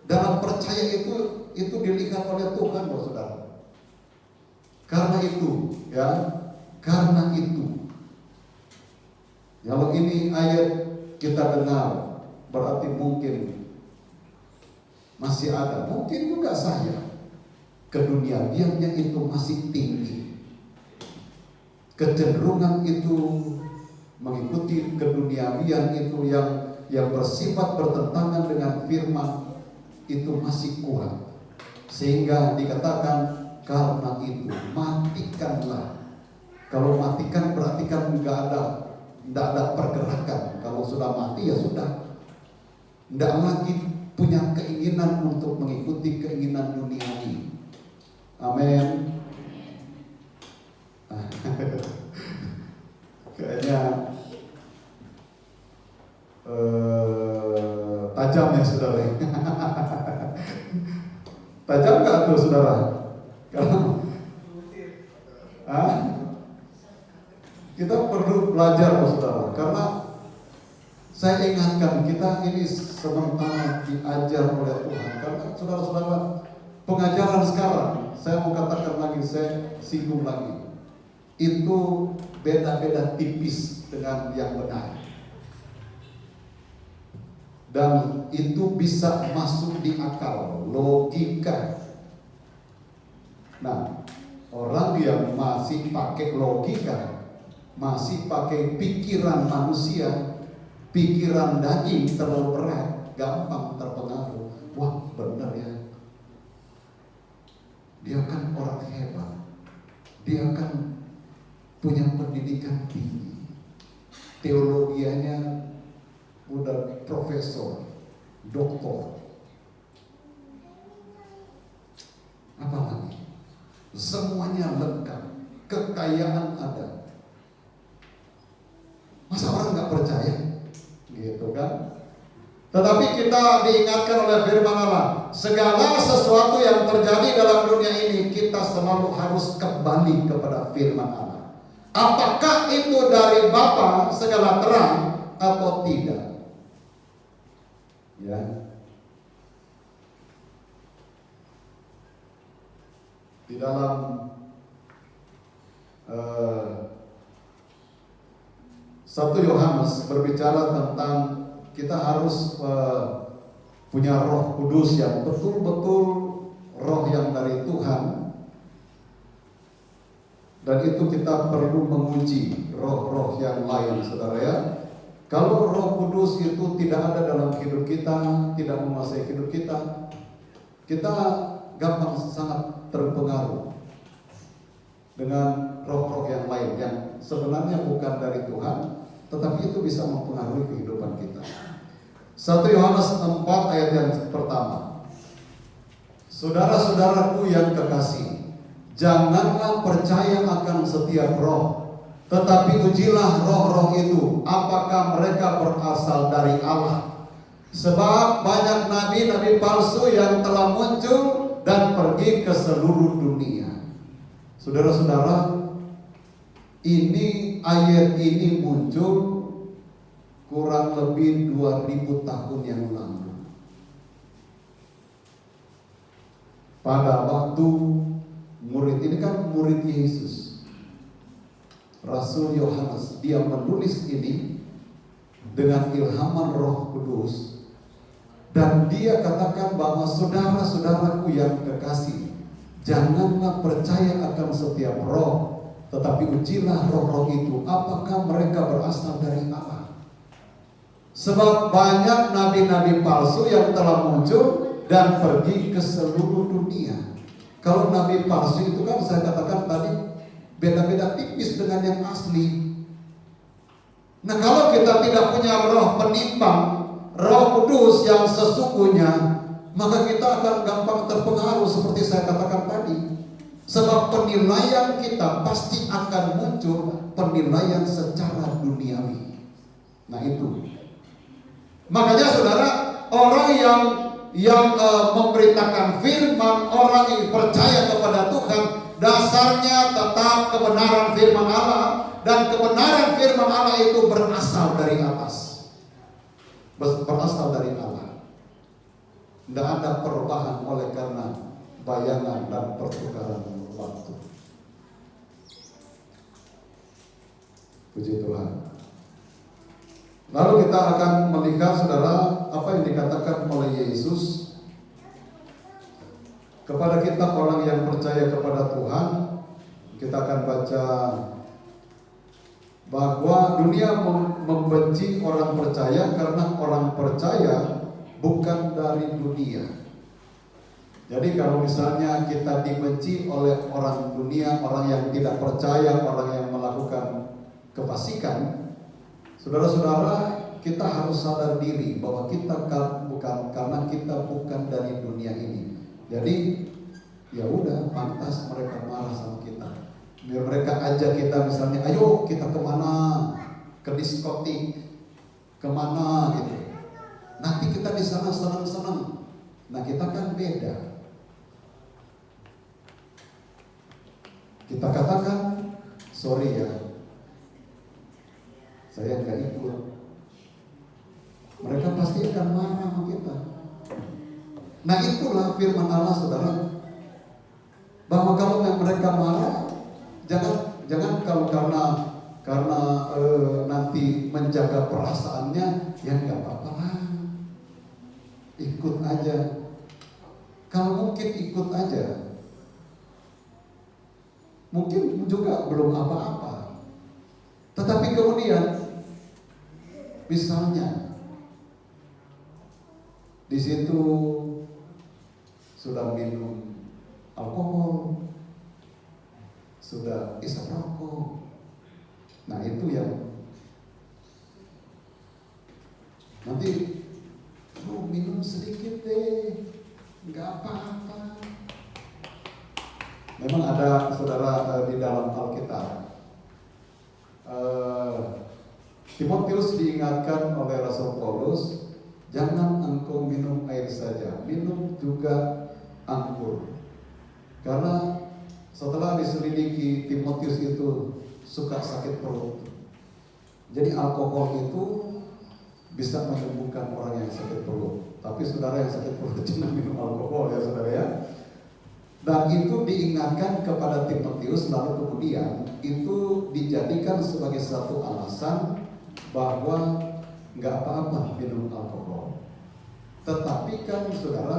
dalam percaya itu dilihat oleh Tuhan, saudara. Karena itu, ya, karena itu. Kalau ini ayat kita dengar, berarti mungkin masih ada, mungkin juga saya keduniawiannya itu masih tinggi. Kecenderungan itu mengikuti keduniawian itu yang bersifat bertentangan dengan firman itu masih kuat. Sehingga dikatakan karena itu matikanlah. Kalau matikan berarti kan tidak ada pergerakan. Kalau sudah mati ya sudah, tidak lagi punya keinginan untuk mengikuti keinginan duniawi. Amin. Kayaknya tajam ya saudara. Tajam nggak tuh saudara? Kita perlu belajar saudara, karena saya ingatkan kita ini sementara diajar oleh Tuhan. Karena saudara-saudara, pengajaran sekarang, saya mau katakan lagi, saya singgung lagi, itu beda-beda tipis dengan yang benar. Dan itu bisa masuk di akal, logika. Nah, orang yang masih pakai logika, masih pakai pikiran manusia, pikiran daging terlalu berat, gampang terpengaruh. Wah, benar ya. Dia kan orang hebat. Dia kan punya pendidikan tinggi. Teologianya udah profesor, doktor. Apa lagi? Semuanya lengkap, kekayaan ada. Masa orang nggak percaya? Gitu kan? Tetapi kita diingatkan oleh firman Allah, segala sesuatu yang terjadi dalam dunia ini kita selalu harus kembali kepada firman Allah. Apakah itu dari Bapa segala terang atau tidak? Ya. Di dalam 1 Yohanes berbicara tentang kita harus punya Roh Kudus yang betul-betul roh yang dari Tuhan. Dan itu kita perlu menguji roh-roh yang lain, saudara ya. Kalau Roh Kudus itu tidak ada dalam hidup kita, tidak menguasai hidup kita, kita gampang sangat terpengaruh dengan roh-roh yang lain yang sebenarnya bukan dari Tuhan, tetapi itu bisa mempengaruhi kehidupan kita. 1 Yohanes 4 ayat yang pertama. Saudara-saudaraku yang kekasih, janganlah percaya akan setiap roh, tetapi ujilah roh-roh itu, apakah mereka berasal dari Allah. Sebab banyak nabi-nabi palsu yang telah muncul dan pergi ke seluruh dunia. Saudara-saudara, ini ayat ini muncul kurang lebih 2000 tahun yang lalu. Pada waktu murid ini kan murid Yesus, Rasul Yohanes, dia menulis ini dengan ilhaman Roh Kudus, dan dia katakan bahwa saudara-saudaraku yang kekasih, janganlah percaya akan setiap roh, tetapi ujilah roh-roh itu apakah mereka berasal dari Allah. Sebab banyak nabi-nabi palsu yang telah muncul dan pergi ke seluruh dunia. Kalau nabi palsu itu kan saya katakan tadi beda-beda tipis dengan yang asli. Nah, kalau kita tidak punya roh penimbang, Roh Kudus yang sesungguhnya, maka kita akan gampang terpengaruh seperti saya katakan tadi. Sebab penilaian kita pasti akan muncul penilaian secara duniawi. Nah itu. Makanya saudara, orang yang memberitakan firman, orang yang percaya kepada Tuhan, dasarnya tetap kebenaran firman Allah, dan kebenaran firman Allah itu berasal dari atas, berasal dari Allah. Tidak ada perubahan oleh karena bayangan dan pertukaran waktu. Puji Tuhan. Lalu kita akan melihat saudara apa yang dikatakan oleh Yesus kepada kita orang yang percaya kepada Tuhan. Kita akan baca bahwa dunia membenci orang percaya karena orang percaya bukan dari dunia. Jadi kalau misalnya kita dibenci oleh orang dunia, orang yang tidak percaya, orang yang melakukan kefasikan, saudara-saudara, kita harus sadar diri bahwa kita bukan, karena kita bukan dari dunia ini. Jadi ya udah, pantas mereka marah sama kita. Biar mereka ajak kita misalnya, ayo kita kemana, ke diskotik, kemana gitu. Nanti kita di sana senang-senang. Nah kita kan beda. Kita katakan, sorry ya, saya nggak ikut. Mereka pasti akan marah sama kita. Nah itulah firman Allah saudara, bahwa kalau mereka marah, jangan kalau karena nanti menjaga perasaannya, ya nggak apa-apa lah, ikut aja. Kalau mungkin ikut aja, mungkin juga belum apa-apa. Tetapi kemudian misalnya di situ sudah minum alkohol, sudah isap rokok. Nah itu yang nanti minum sedikit deh, nggak apa-apa. Memang ada saudara di dalam Alkitab, Timotius diingatkan oleh Rasul Paulus, jangan engkau minum air saja, minum juga anggur. Karena setelah diselidiki, Timotius itu suka sakit perut. Jadi alkohol itu bisa menyembuhkan orang yang sakit perut. Tapi saudara yang sakit perut jangan minum alkohol ya saudara ya. Dan itu diingatkan kepada Timotius, lalu kemudian itu dijadikan sebagai satu alasan bahwa nggak apa-apa minum alkohol. Tetapi kan saudara,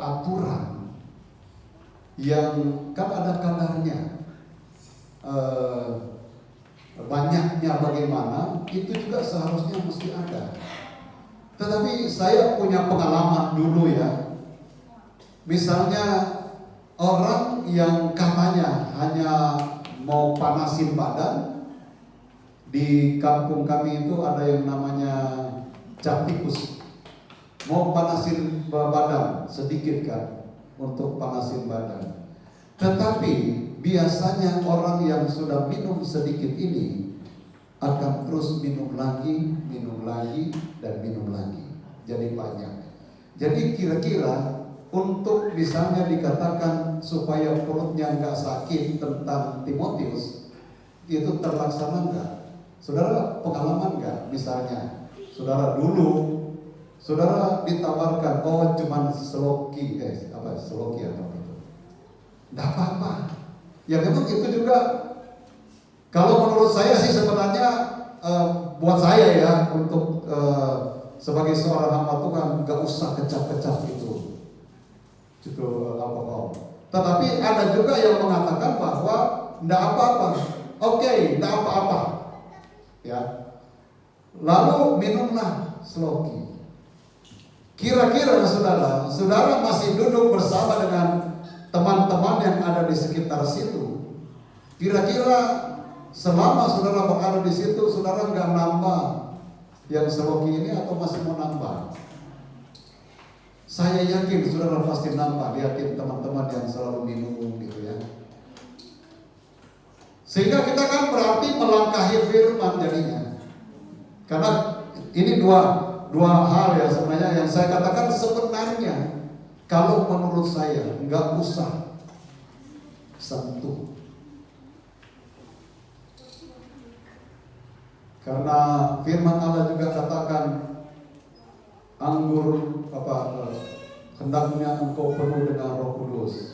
aturan yang kan ada kadarnya, banyaknya bagaimana, itu juga seharusnya mesti ada. Tetapi saya punya pengalaman dulu ya. Misalnya orang yang katanya hanya mau panasin badan, di kampung kami itu ada yang namanya cap tikus. Mau panasin badan sedikit kan, untuk panasin badan. Tetapi biasanya orang yang sudah minum sedikit ini akan terus minum lagi, dan minum lagi. Jadi banyak. Jadi kira-kira untuk misalnya dikatakan supaya perutnya nggak sakit tentang Timotius, itu terlaksana nggak? Saudara pengalaman nggak? Misalnya, saudara dulu, saudara ditawarkan, oh cuman seloki atau itu, nggak apa-apa. Ya memang itu juga. Kalau menurut saya sih sebenarnya buat saya ya untuk sebagai seorang hamba Tuhan nggak usah kecap-kecap itu alkohol. Tetapi ada juga yang mengatakan bahwa nggak apa-apa, oke, nggak apa-apa, ya. Lalu minumlah sloki. Kira-kira saudara masih duduk bersama dengan teman-teman yang ada di sekitar situ. Kira-kira selama saudara berada di situ, saudara nggak nambah yang sloki ini atau masih mau nambah? Saya yakin saudara pasti nambah, lihatin teman-teman yang selalu minum gitu ya. Sehingga kita kan berarti melangkahi firman jadinya. Karena ini dua hal ya sebenarnya yang saya katakan sebenarnya kalau menurut saya nggak usah sentuh. Karena firman Allah juga katakan anggur hendaknya engkau penuh dengan Roh Kudus.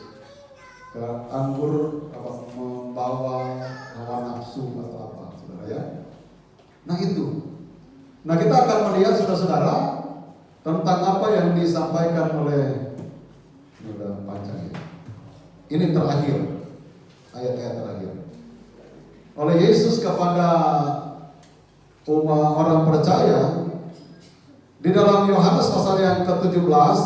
Anggur membawa hawa nafsu atau apa, saudara ya. Nah itu. Nah kita akan melihat saudara-saudara tentang apa yang disampaikan oleh panjang ya. Ini terakhir, ayat-ayat terakhir. Oleh Yesus kepada orang percaya di dalam Yohanes pasal yang ke-17,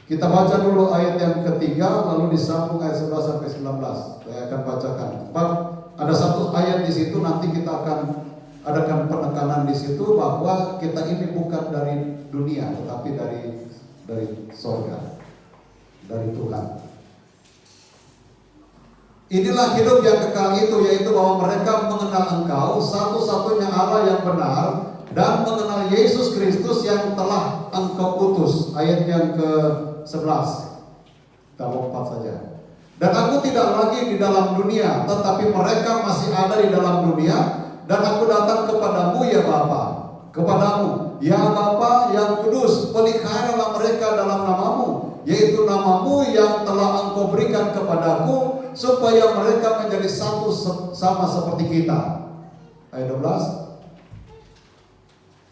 kita baca dulu ayat yang ketiga, lalu disambung ayat 11 sampai 19. Saya akan bacakan. Ada satu ayat di situ, nanti kita akan adakan penekanan di situ bahwa kita ini bukan dari dunia, tetapi dari sorga, dari Tuhan. Inilah hidup yang kekal itu, yaitu bahwa mereka mengenal Engkau, satu-satunya Allah yang benar, dan mengenal Yesus Kristus yang telah Engkau utus. Ayat yang ke-11. Kita lompat saja. Dan aku tidak lagi di dalam dunia, tetapi mereka masih ada di dalam dunia, dan aku datang kepadamu ya Bapa, kepadamu ya Bapa yang kudus, peliharalah mereka dalam namamu, yaitu namamu yang telah Engkau berikan kepadaku, supaya mereka menjadi satu sama seperti kita. Ayat 12.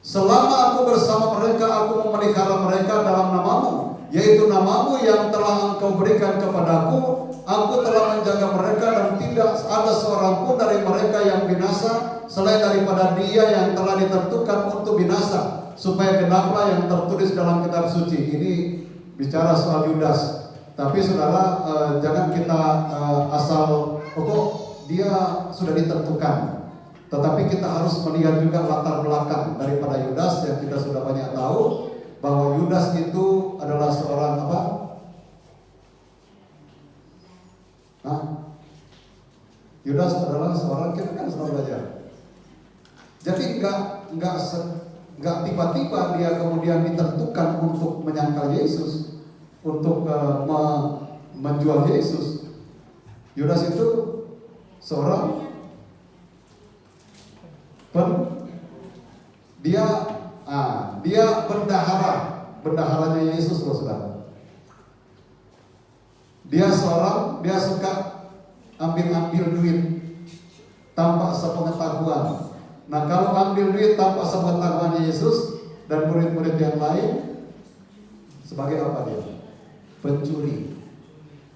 Selama aku bersama mereka, aku memelihara mereka dalam namamu, yaitu namamu yang telah Engkau berikan kepadaku. Aku telah menjaga mereka dan tidak ada seorang pun dari mereka yang binasa, selain daripada dia yang telah ditentukan untuk binasa, supaya genaplah yang tertulis dalam kitab suci. Ini bicara soal Yudas. Tapi saudara, jangan kita asal dia sudah ditentukan. Tetapi kita harus melihat juga latar belakang daripada Yudas yang kita sudah banyak tahu bahwa Yudas itu adalah seorang apa? Yudas adalah seorang, kita kan sudah belajar. Jadi nggak tiba-tiba dia kemudian ditentukan untuk menyangkal Yesus, untuk menjual Yesus. Yudas itu seorang dia bendaharanya Yesus loh saudara. Dia suka ambil duit tanpa sepengetahuan. Nah kalau ambil duit tanpa sepengetahuan Yesus dan murid-murid yang lain, sebagai apa dia? Pencuri.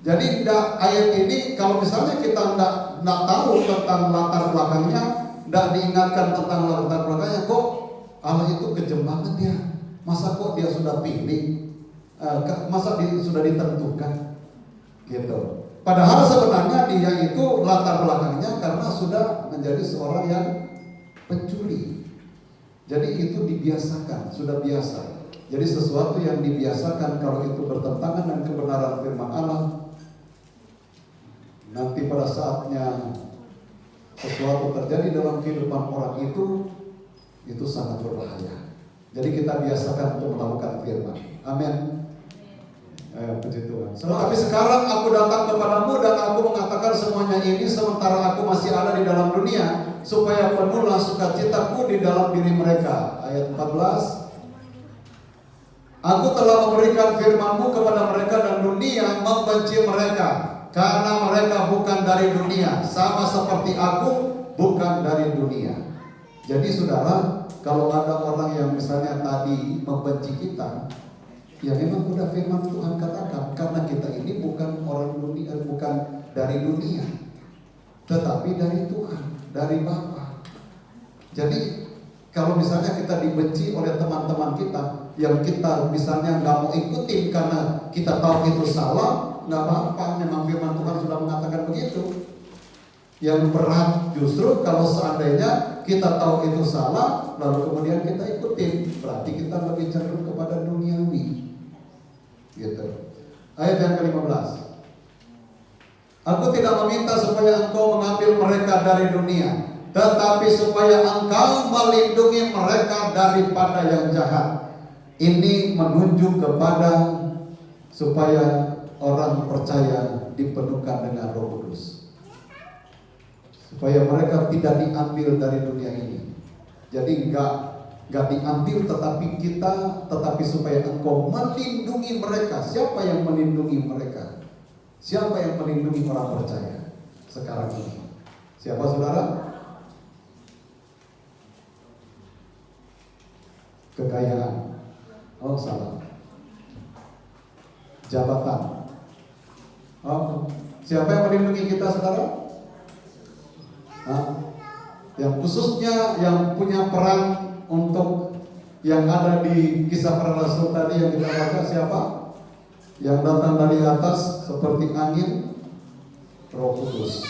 Jadi ayat ini kalau misalnya kita nggak tahu tentang latar belakangnya, nggak diingatkan tentang latar belakangnya, kok Allah itu kejam banget ya? Masa kok dia sudah pilih? Masa sudah ditentukan? Gitu. Padahal sebenarnya dia itu latar belakangnya karena sudah menjadi seorang yang pencuri. Jadi itu dibiasakan, sudah biasa. Jadi sesuatu yang dibiasakan kalau itu bertentangan dengan kebenaran firman Allah, nanti pada saatnya sesuatu terjadi dalam kehidupan orang itu sangat berbahaya. Jadi kita biasakan untuk melakukan firman. Amin. Puji Tuhan. Tapi sekarang aku datang kepadamu dan aku mengatakan semuanya ini sementara aku masih ada di dalam dunia, supaya penuhlah sukacitaku di dalam diri mereka. Ayat 14. Aku telah memberikan firman-Mu kepada mereka dan dunia membenci mereka, karena mereka bukan dari dunia, sama seperti aku bukan dari dunia. Jadi saudara, kalau ada orang yang misalnya tadi membenci kita, ya memang udah firman Tuhan katakan, karena kita ini bukan orang dunia, bukan dari dunia, tetapi dari Tuhan, dari Bapa. Jadi kalau misalnya kita dibenci oleh teman-teman kita yang kita misalnya nggak mau ikutin karena kita tahu itu salah, nggak apa-apa, memang firman Tuhan sudah mengatakan begitu. Yang berat justru kalau seandainya kita tahu itu salah, lalu kemudian kita ikutin, berarti kita lebih cenderung kepada duniawi. Gitu. Ayat yang ke-15. Aku tidak meminta supaya engkau mengambil mereka dari dunia, tetapi supaya engkau melindungi mereka daripada yang jahat. Ini menunjuk kepada supaya orang percaya dipenuhkan dengan Roh Kudus, supaya mereka tidak diambil dari dunia ini. Jadi enggak diambil, tetapi supaya engkau melindungi mereka. Siapa yang melindungi mereka? Siapa yang melindungi orang percaya sekarang ini? Siapa saudara? Kekayaan. Oh salah. Jabatan. Oh, siapa yang melindungi kita saudara? Yang khususnya yang punya peran untuk yang ada di Kisah Para Rasul tadi yang kita baca, siapa? Yang datang dari atas seperti angin, Roh Kudus.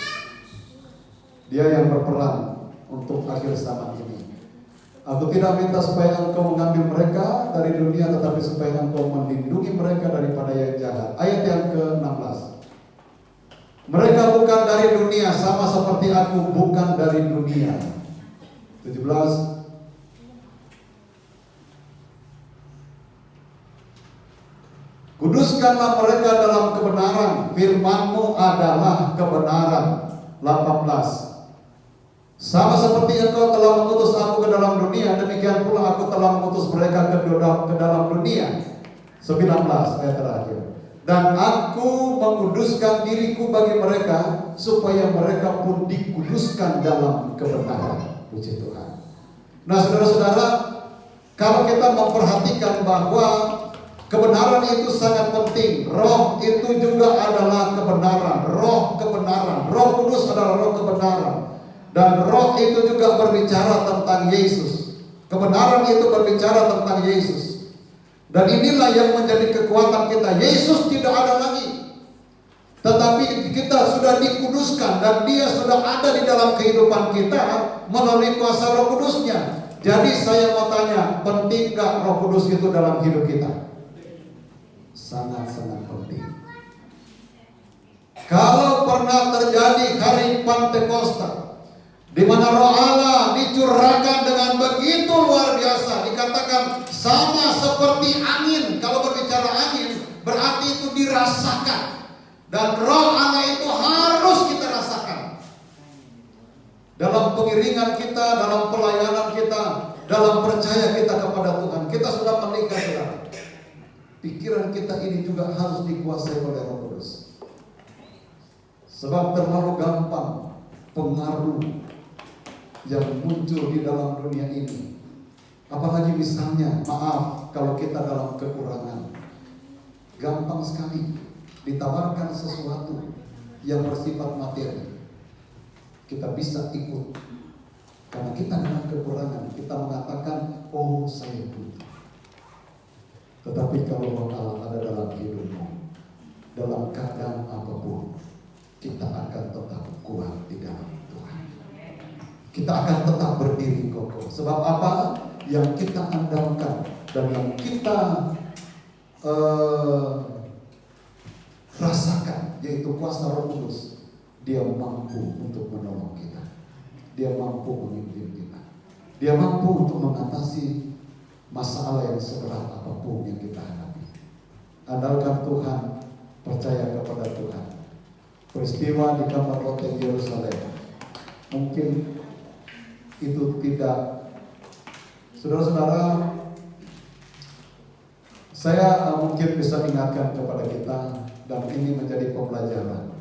Dia yang berperan untuk akhir zaman ini. Aku tidak minta supaya engkau mengambil mereka dari dunia, tetapi supaya engkau melindungi mereka daripada yang jahat. Ayat yang ke-16. Mereka bukan dari dunia, sama seperti aku bukan dari dunia. 17. Kuduskanlah mereka dalam kebenaran, firman-Mu adalah kebenaran. 18. Sama seperti engkau telah mengutus aku ke dalam dunia, demikian pula aku telah mengutus mereka ke dalam dunia. 19 ayat terakhir. Dan aku menguduskan diriku bagi mereka, supaya mereka pun dikuduskan dalam kebenaran. Puji Tuhan. Nah saudara-saudara, kalau kita memperhatikan bahwa kebenaran itu sangat penting. Roh itu juga adalah kebenaran. Roh kebenaran. Roh Kudus adalah roh kebenaran. Dan roh itu juga berbicara tentang Yesus. Kebenaran itu berbicara tentang Yesus. Dan inilah yang menjadi kekuatan kita. Yesus tidak ada lagi, tetapi kita sudah dikuduskan, dan Dia sudah ada di dalam kehidupan kita melalui kuasa Roh Kudusnya. Jadi saya mau tanya, penting gak Roh Kudus itu dalam hidup kita? Sangat-sangat penting. Kalau pernah terjadi hari Pentakosta, di mana Roh Allah dicurahkan dengan begitu luar biasa, dikatakan sama seperti angin. Kalau berbicara angin, berarti itu dirasakan. Dan Roh Allah itu harus kita rasakan dalam pengiringan kita, dalam pelayanan kita, dalam percaya kita kepada Tuhan. Kita sudah menikah, saudara. Pikiran kita ini juga harus dikuasai oleh Roh Kudus. Sebab terlalu gampang pengaruh yang muncul di dalam dunia ini. Apalagi misalnya, maaf, kalau kita dalam kekurangan, gampang sekali ditawarkan sesuatu yang bersifat materi, kita bisa ikut. Karena kita dalam kekurangan, kita mengatakan, oh saya butuh. Tetapi kalau Roh Allah ada dalam hidupmu, dalam keadaan apapun, kita akan tetap kuat di dalam Tuhan. Kita akan tetap berdiri kokoh. Sebab apa? Yang kita andalkan dan yang kita rasakan, yaitu kuasa Roh Kudus. Dia mampu untuk menolong kita. Dia mampu memimpin kita. Dia mampu untuk mengatasi masalah yang seberat apapun yang kita hadapi. Andalkan Tuhan, percaya kepada Tuhan. Peristiwa di kamar hotel Yerusalem mungkin itu tidak. Saudara-saudara, saya mungkin bisa ingatkan kepada kita, dan ini menjadi pembelajaran.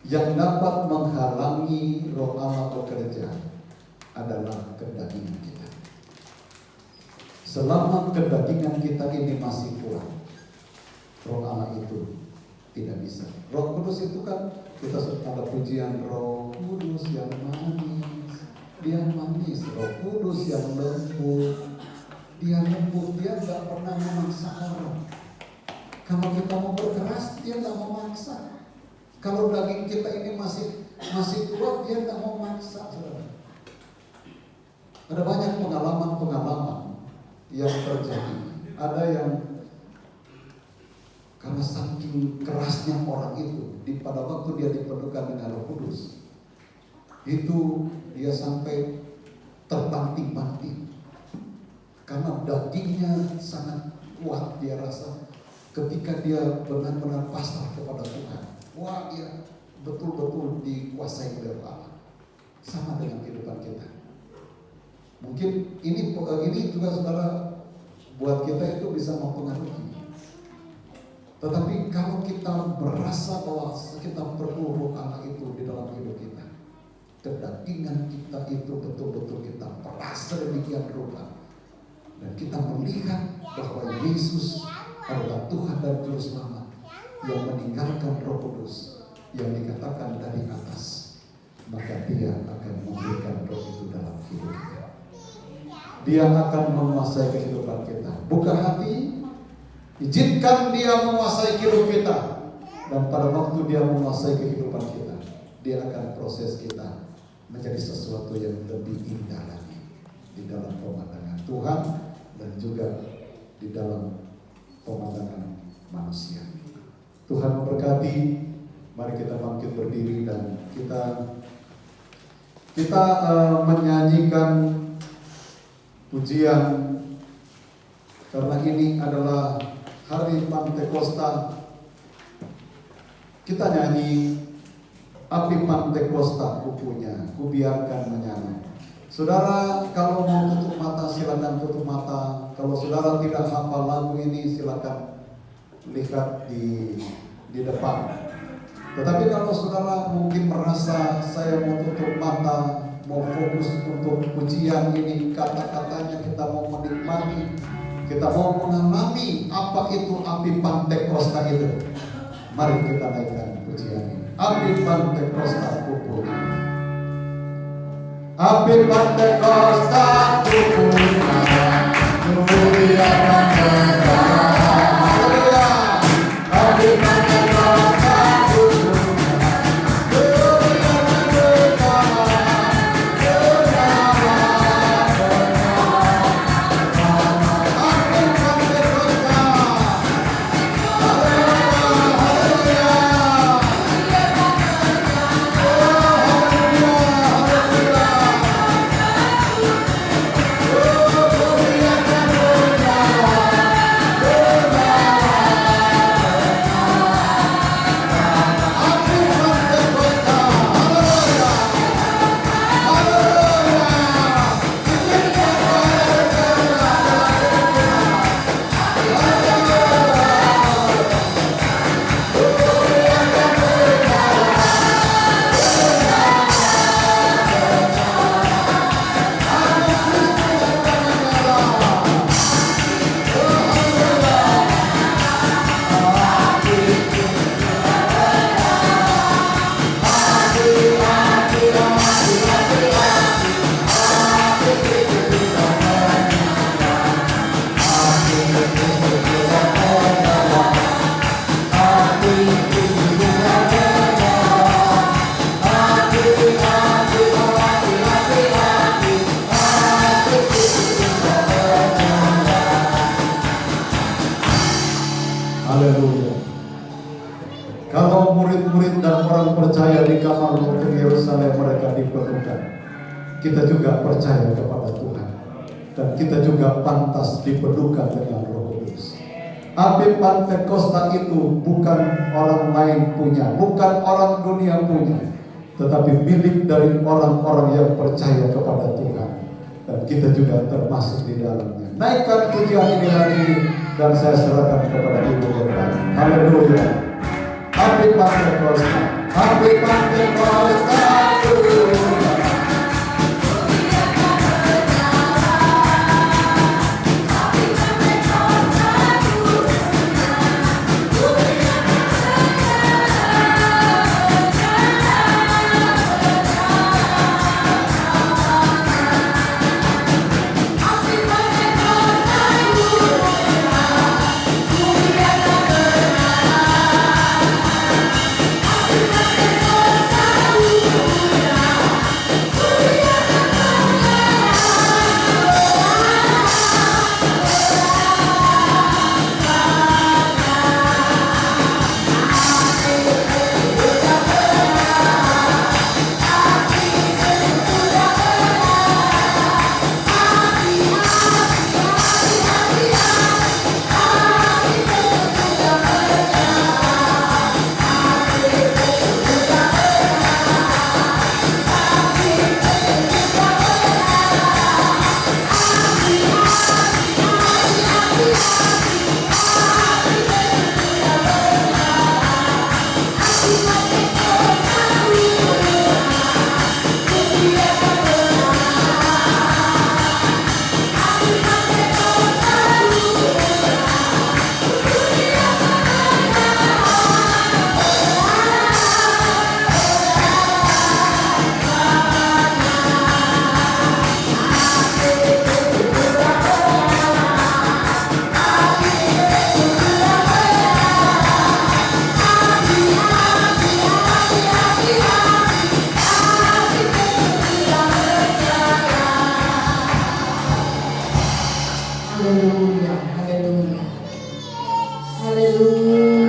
Yang dapat menghalangi Roh Allah bekerja adalah kedagingan kita. Selama kedagingan kita ini masih kuat, Roh Allah itu tidak bisa. Roh Kudus itu kan, kita ada pujian Roh Kudus yang manis, dia manis. Roh Kudus yang lembut, dia lembut, dia nggak pernah memaksa orang. Kalau kita mau berkeras, dia nggak mau maksa. Kalau daging kita ini masih kuat, dia nggak mau maksa, saudara. Ada banyak pengalaman yang terjadi. Ada yang karena saking kerasnya orang itu, pada waktu dia dipenuhkan dengan Roh Kudus, itu dia sampai terbanting-banting. Karena dagingnya sangat kuat, dia rasa ketika dia benar-benar pasrah kepada Tuhan, wah, dia betul-betul dikuasai oleh Allah. Sama dengan kehidupan kita. Mungkin ini juga saudara, buat kita itu bisa mempengaruhi. Tetapi kalau kita merasa bahwa kita perlu Roh Allah itu di dalam hidup kita, kedagingan kita itu betul-betul kita peras sedemikian rupa, dan kita melihat bahwa Yesus adalah Tuhan dan Juru Selamat yang meninggalkan Roh Kudus yang dikatakan dari atas, maka Dia akan memberikan Roh itu dalam hidup kita. Dia akan menguasai kehidupan kita. Buka hati, izinkan Dia menguasai hidup kita, dan pada waktu Dia menguasai kehidupan kita, Dia akan proses kita menjadi sesuatu yang lebih indah lagi di dalam pemandangan Tuhan dan juga di dalam pemandangan manusia. Tuhan memberkati. Mari kita bangkit berdiri dan kita menyanyikan pujian, karena ini adalah hari Pantekosta. Kita nyanyi api Pantekosta kupunya, kubiarkan menyala. Saudara, kalau mau tutup mata silakan tutup mata. Kalau saudara tidak hafal lagu ini, silakan lihat di depan. Tetapi kalau saudara mungkin merasa saya mau tutup mata, mau fokus untuk pujian ini, kata-katanya kita mau menikmati, kita mau mengalami apa itu api Pantekosta itu. Mari kita naikkan pujian ini. Api Pantekosta kupunya. Api Pantekosta kupunya, kubiarkan menyala. Api Pantekosta kupunya, kubiarkan menyala. Api Pantekosta, haleluya, haleluya. Kalau murid-murid dan orang percaya di kamar lumpur Yerusalem mereka dipenuhkan, kita juga percaya kepada Tuhan, dan kita juga pantas dipenuhkan dengan Roh Kudus. Api Pantekosta itu bukan orang lain punya, bukan orang dunia punya, tetapi milik dari orang-orang yang percaya kepada Tuhan. Dan kita juga termasuk di dalamnya. Naikkan pujian ini lagi dan saya serahkan kepada Ibu Bapak. Haleluya. Happy Pentecost. Happy Pentecost. Haleluya. Tuhan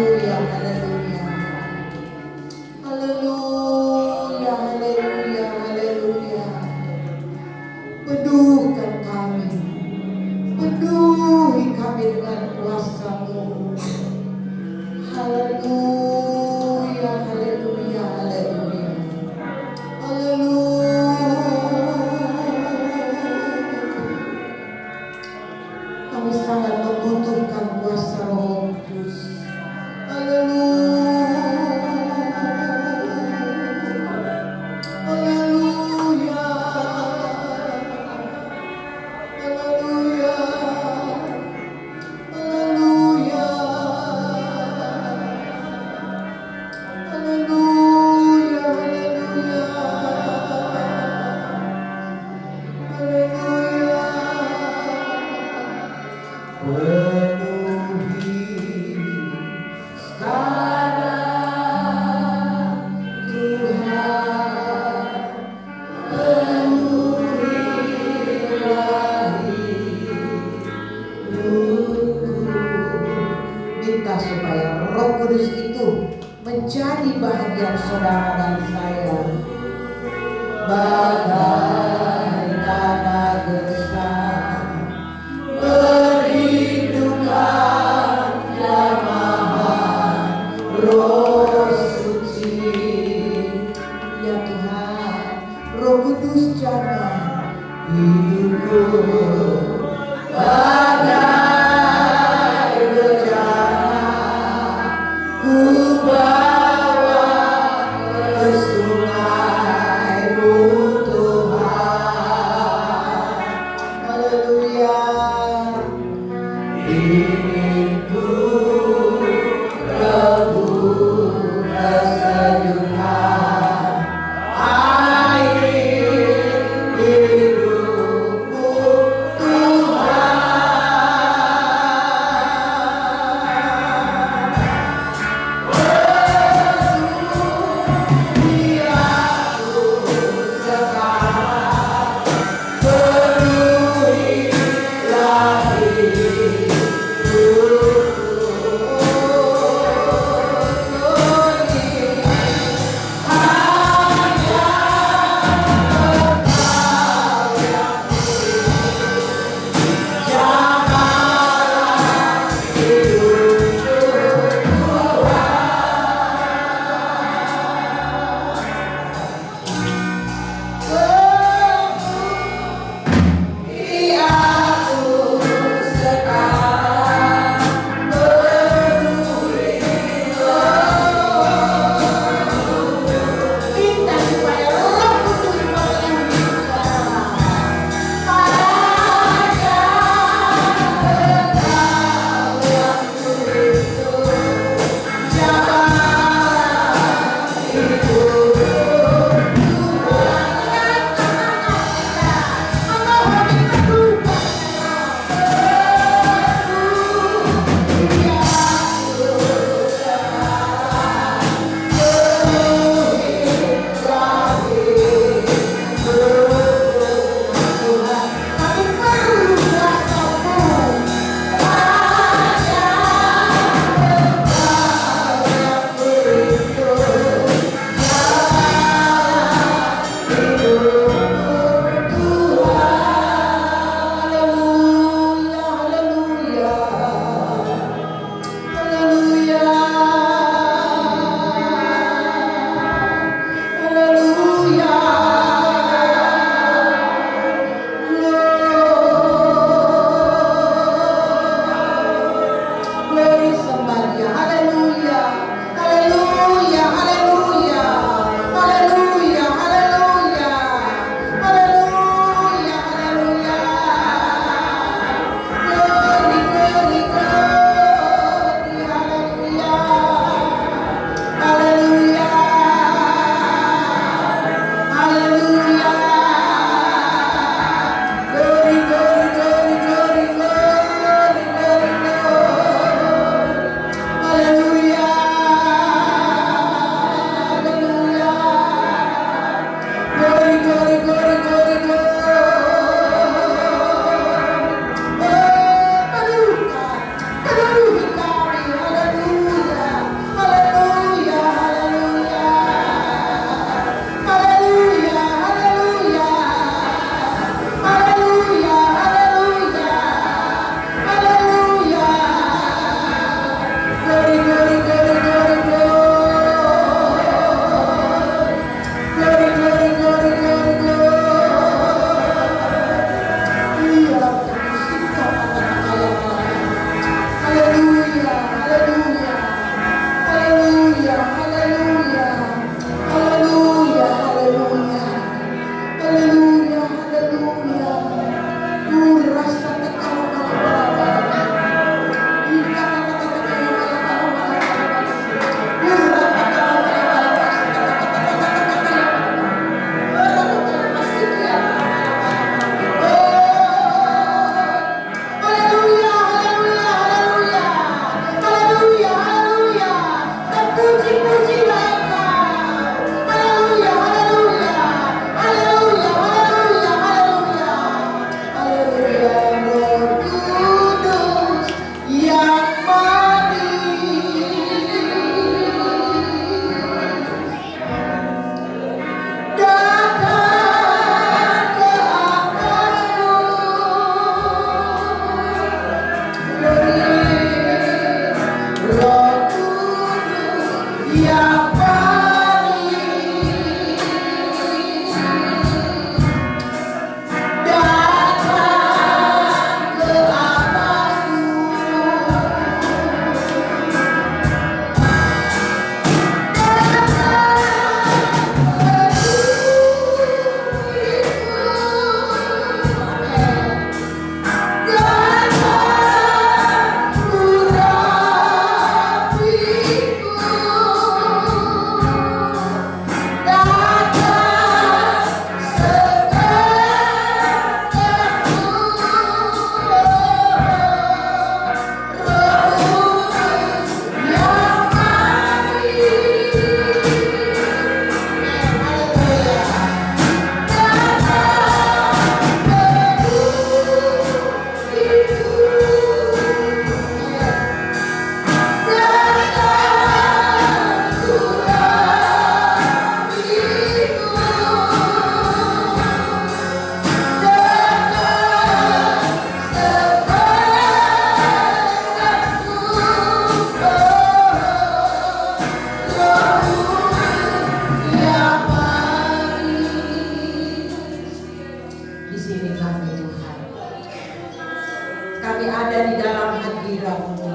dalam hadirat-Mu,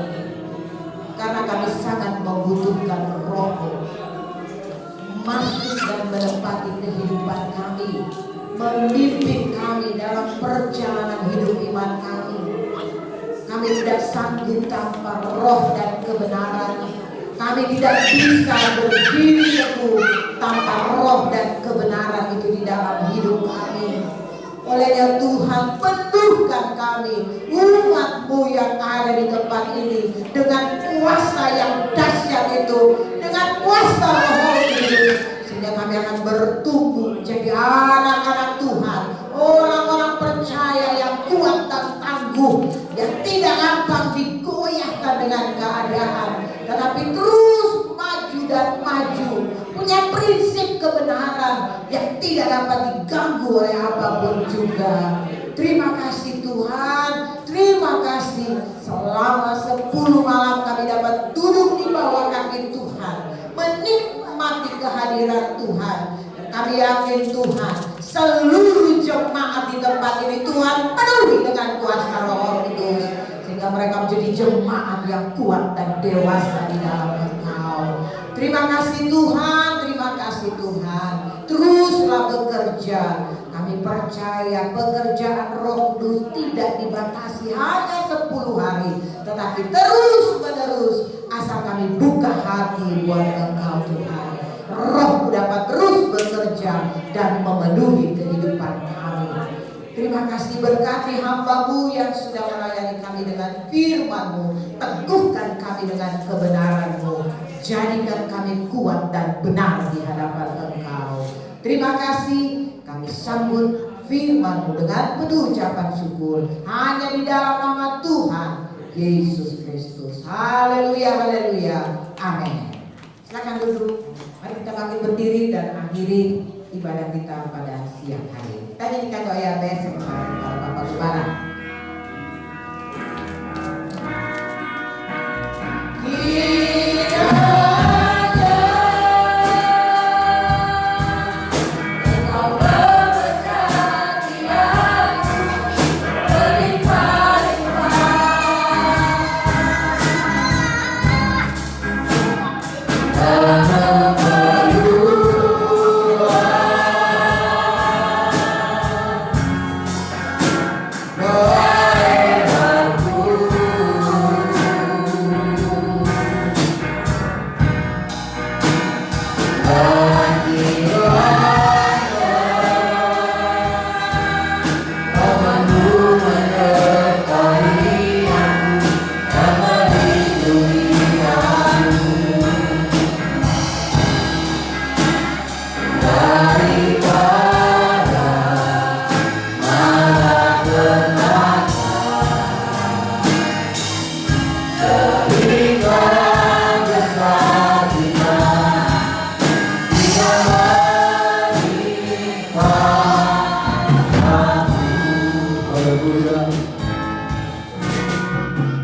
karena kami sangat membutuhkan Roh-Mu masuk dan menempati kehidupan kami, memimpin kami dalam perjalanan hidup iman kami. Kami tidak sanggup tanpa roh dan kebenaran. Kami tidak bisa berdiri teguh tanpa roh dan kebenaran itu di dalam hidup kami. Olehnya Tuhan, penuhkan kami, umat-Mu yang ada di tempat ini, dengan kuasa yang dahsyat itu, dengan kuasa Roh Kudus, sehingga kami akan bertumbuh jadi anak-anak Tuhan, orang-orang percaya yang kuat dan tangguh, yang tidak gampang digoyahkan dengan keadaan, tetapi terus maju dan maju, punya prinsip kebenaran yang tidak dapat diganggu oleh apapun juga. Terima kasih Tuhan, terima kasih selama 10 malam kami dapat duduk di bawah kaki Tuhan, menikmati kehadiran Tuhan. Dan kami yakin Tuhan, seluruh jemaat di tempat ini Tuhan penuhi dengan kuasa Roh Kudus, sehingga mereka menjadi jemaat yang kuat dan dewasa di dalam Engkau. Terima kasih Tuhan, terima kasih Tuhan. Teruslah bekerja. Kami percaya pekerjaan Roh Kudus tidak dibatasi hanya 10 hari, tetapi terus menerus asal kami buka hati buat Engkau Tuhan. Roh dapat terus bekerja dan memenuhi kehidupan kami. Terima kasih, berkati hamba-Mu yang sudah melayani kami dengan firman-Mu. Teguhkan kami dengan kebenaran-Mu. Jadikan kami kuat dan benar di hadapan Engkau. Terima kasih, kami sambut firman-Mu dengan penuh ucapan syukur. Hanya di dalam nama Tuhan Yesus Kristus. Haleluya, haleluya, amin. Silakan duduk. Mari kita bangkit berdiri dan akhiri ibadah kita pada siang hari. Kita nyanyikan doa ya bersama Bapak Gembala.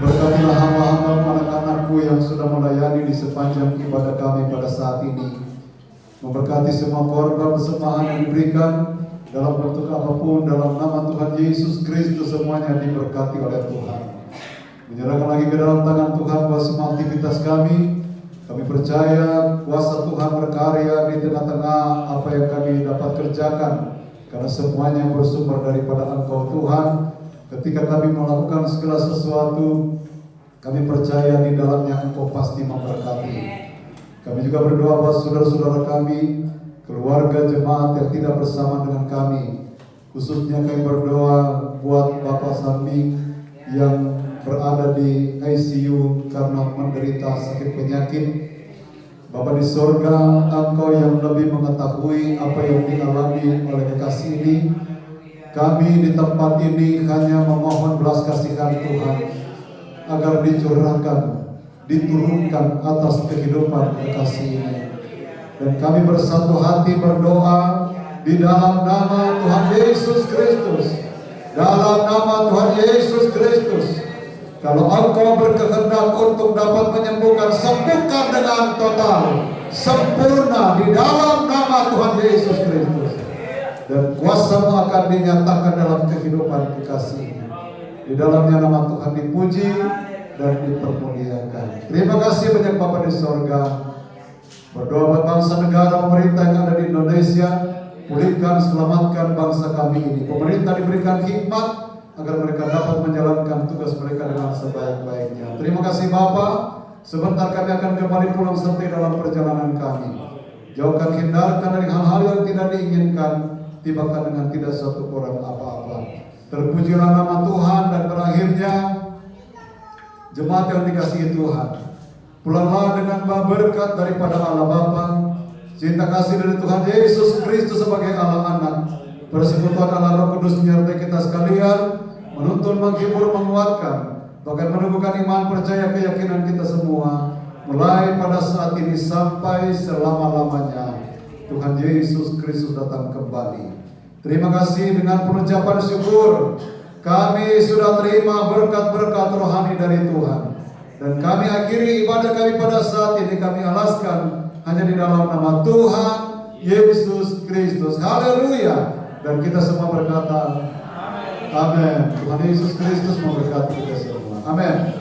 Berkatilah hamba-hamba anak-anakku yang sudah melayani di sepanjang ibadah kami pada saat ini. Memberkati semua korban persembahan yang diberikan dalam bentuk apapun, dalam nama Tuhan Yesus Kristus semuanya diberkati oleh Tuhan. Menyerahkan lagi ke dalam tangan Tuhan buat semua aktivitas kami. Kami percaya kuasa Tuhan berkarya di tengah-tengah apa yang kami dapat kerjakan, karena semuanya bersumber daripada Engkau Tuhan. Ketika kami melakukan segala sesuatu, kami percaya di dalamnya Engkau pasti memberkati. Kami juga berdoa buat saudara-saudara kami, keluarga jemaat yang tidak bersama dengan kami. Khususnya kami berdoa buat Bapak Sami yang berada di ICU karena menderita sakit penyakit. Bapa di sorga, Engkau yang lebih mengetahui apa yang dialami oleh kekasih ini. Kami di tempat ini hanya memohon belas kasihan Tuhan agar dicurahkan, diturunkan atas kehidupan kekasih ini. Dan kami bersatu hati berdoa di dalam nama Tuhan Yesus Kristus. Dalam nama Tuhan Yesus Kristus. Kalau Engkau berkehendak untuk dapat menyembuhkan, sembuhkan dengan total, sempurna di dalam nama Tuhan Yesus Kristus. Dan kuasa-Mu akan dinyatakan dalam kehidupan kekasih-Mu. Di dalamnya nama Tuhan dipuji dan dipermuliakan. Terima kasih banyak Bapa di sorga. Berdoa buat bangsa negara pemerintah yang ada di Indonesia. Pulihkan, selamatkan bangsa kami ini. Pemerintah diberikan hikmat agar mereka dapat menjalankan tugas mereka dengan sebaik-baiknya. Terima kasih Bapa. Sebentar kami akan kembali pulang seperti dalam perjalanan kami. Jauhkan, hindarkan dari hal-hal yang tidak diinginkan, tibakan dengan tidak satu kurang apa-apa. Terpujilah nama Tuhan, dan berakhirnya jemaat yang dikasihi Tuhan, pulanglah dengan berkat daripada Allah Bapa, cinta kasih dari Tuhan Yesus Kristus sebagai Allah Anak, persekutuan Allah Roh Kudus menyertai kita sekalian, menuntun, menghibur, menguatkan, bahkan menumbuhkan iman, percaya, keyakinan kita semua, mulai pada saat ini sampai selama-lamanya. Tuhan Yesus Kristus datang kembali. Terima kasih, dengan pengucapan syukur kami sudah terima berkat-berkat rohani dari Tuhan, dan kami akhiri ibadah kami pada saat ini. Kami alaskan hanya di dalam nama Tuhan Yesus Kristus. Haleluya. Dan kita semua berkata amin. Tuhan Yesus Kristus memberkati kita semua. Amin.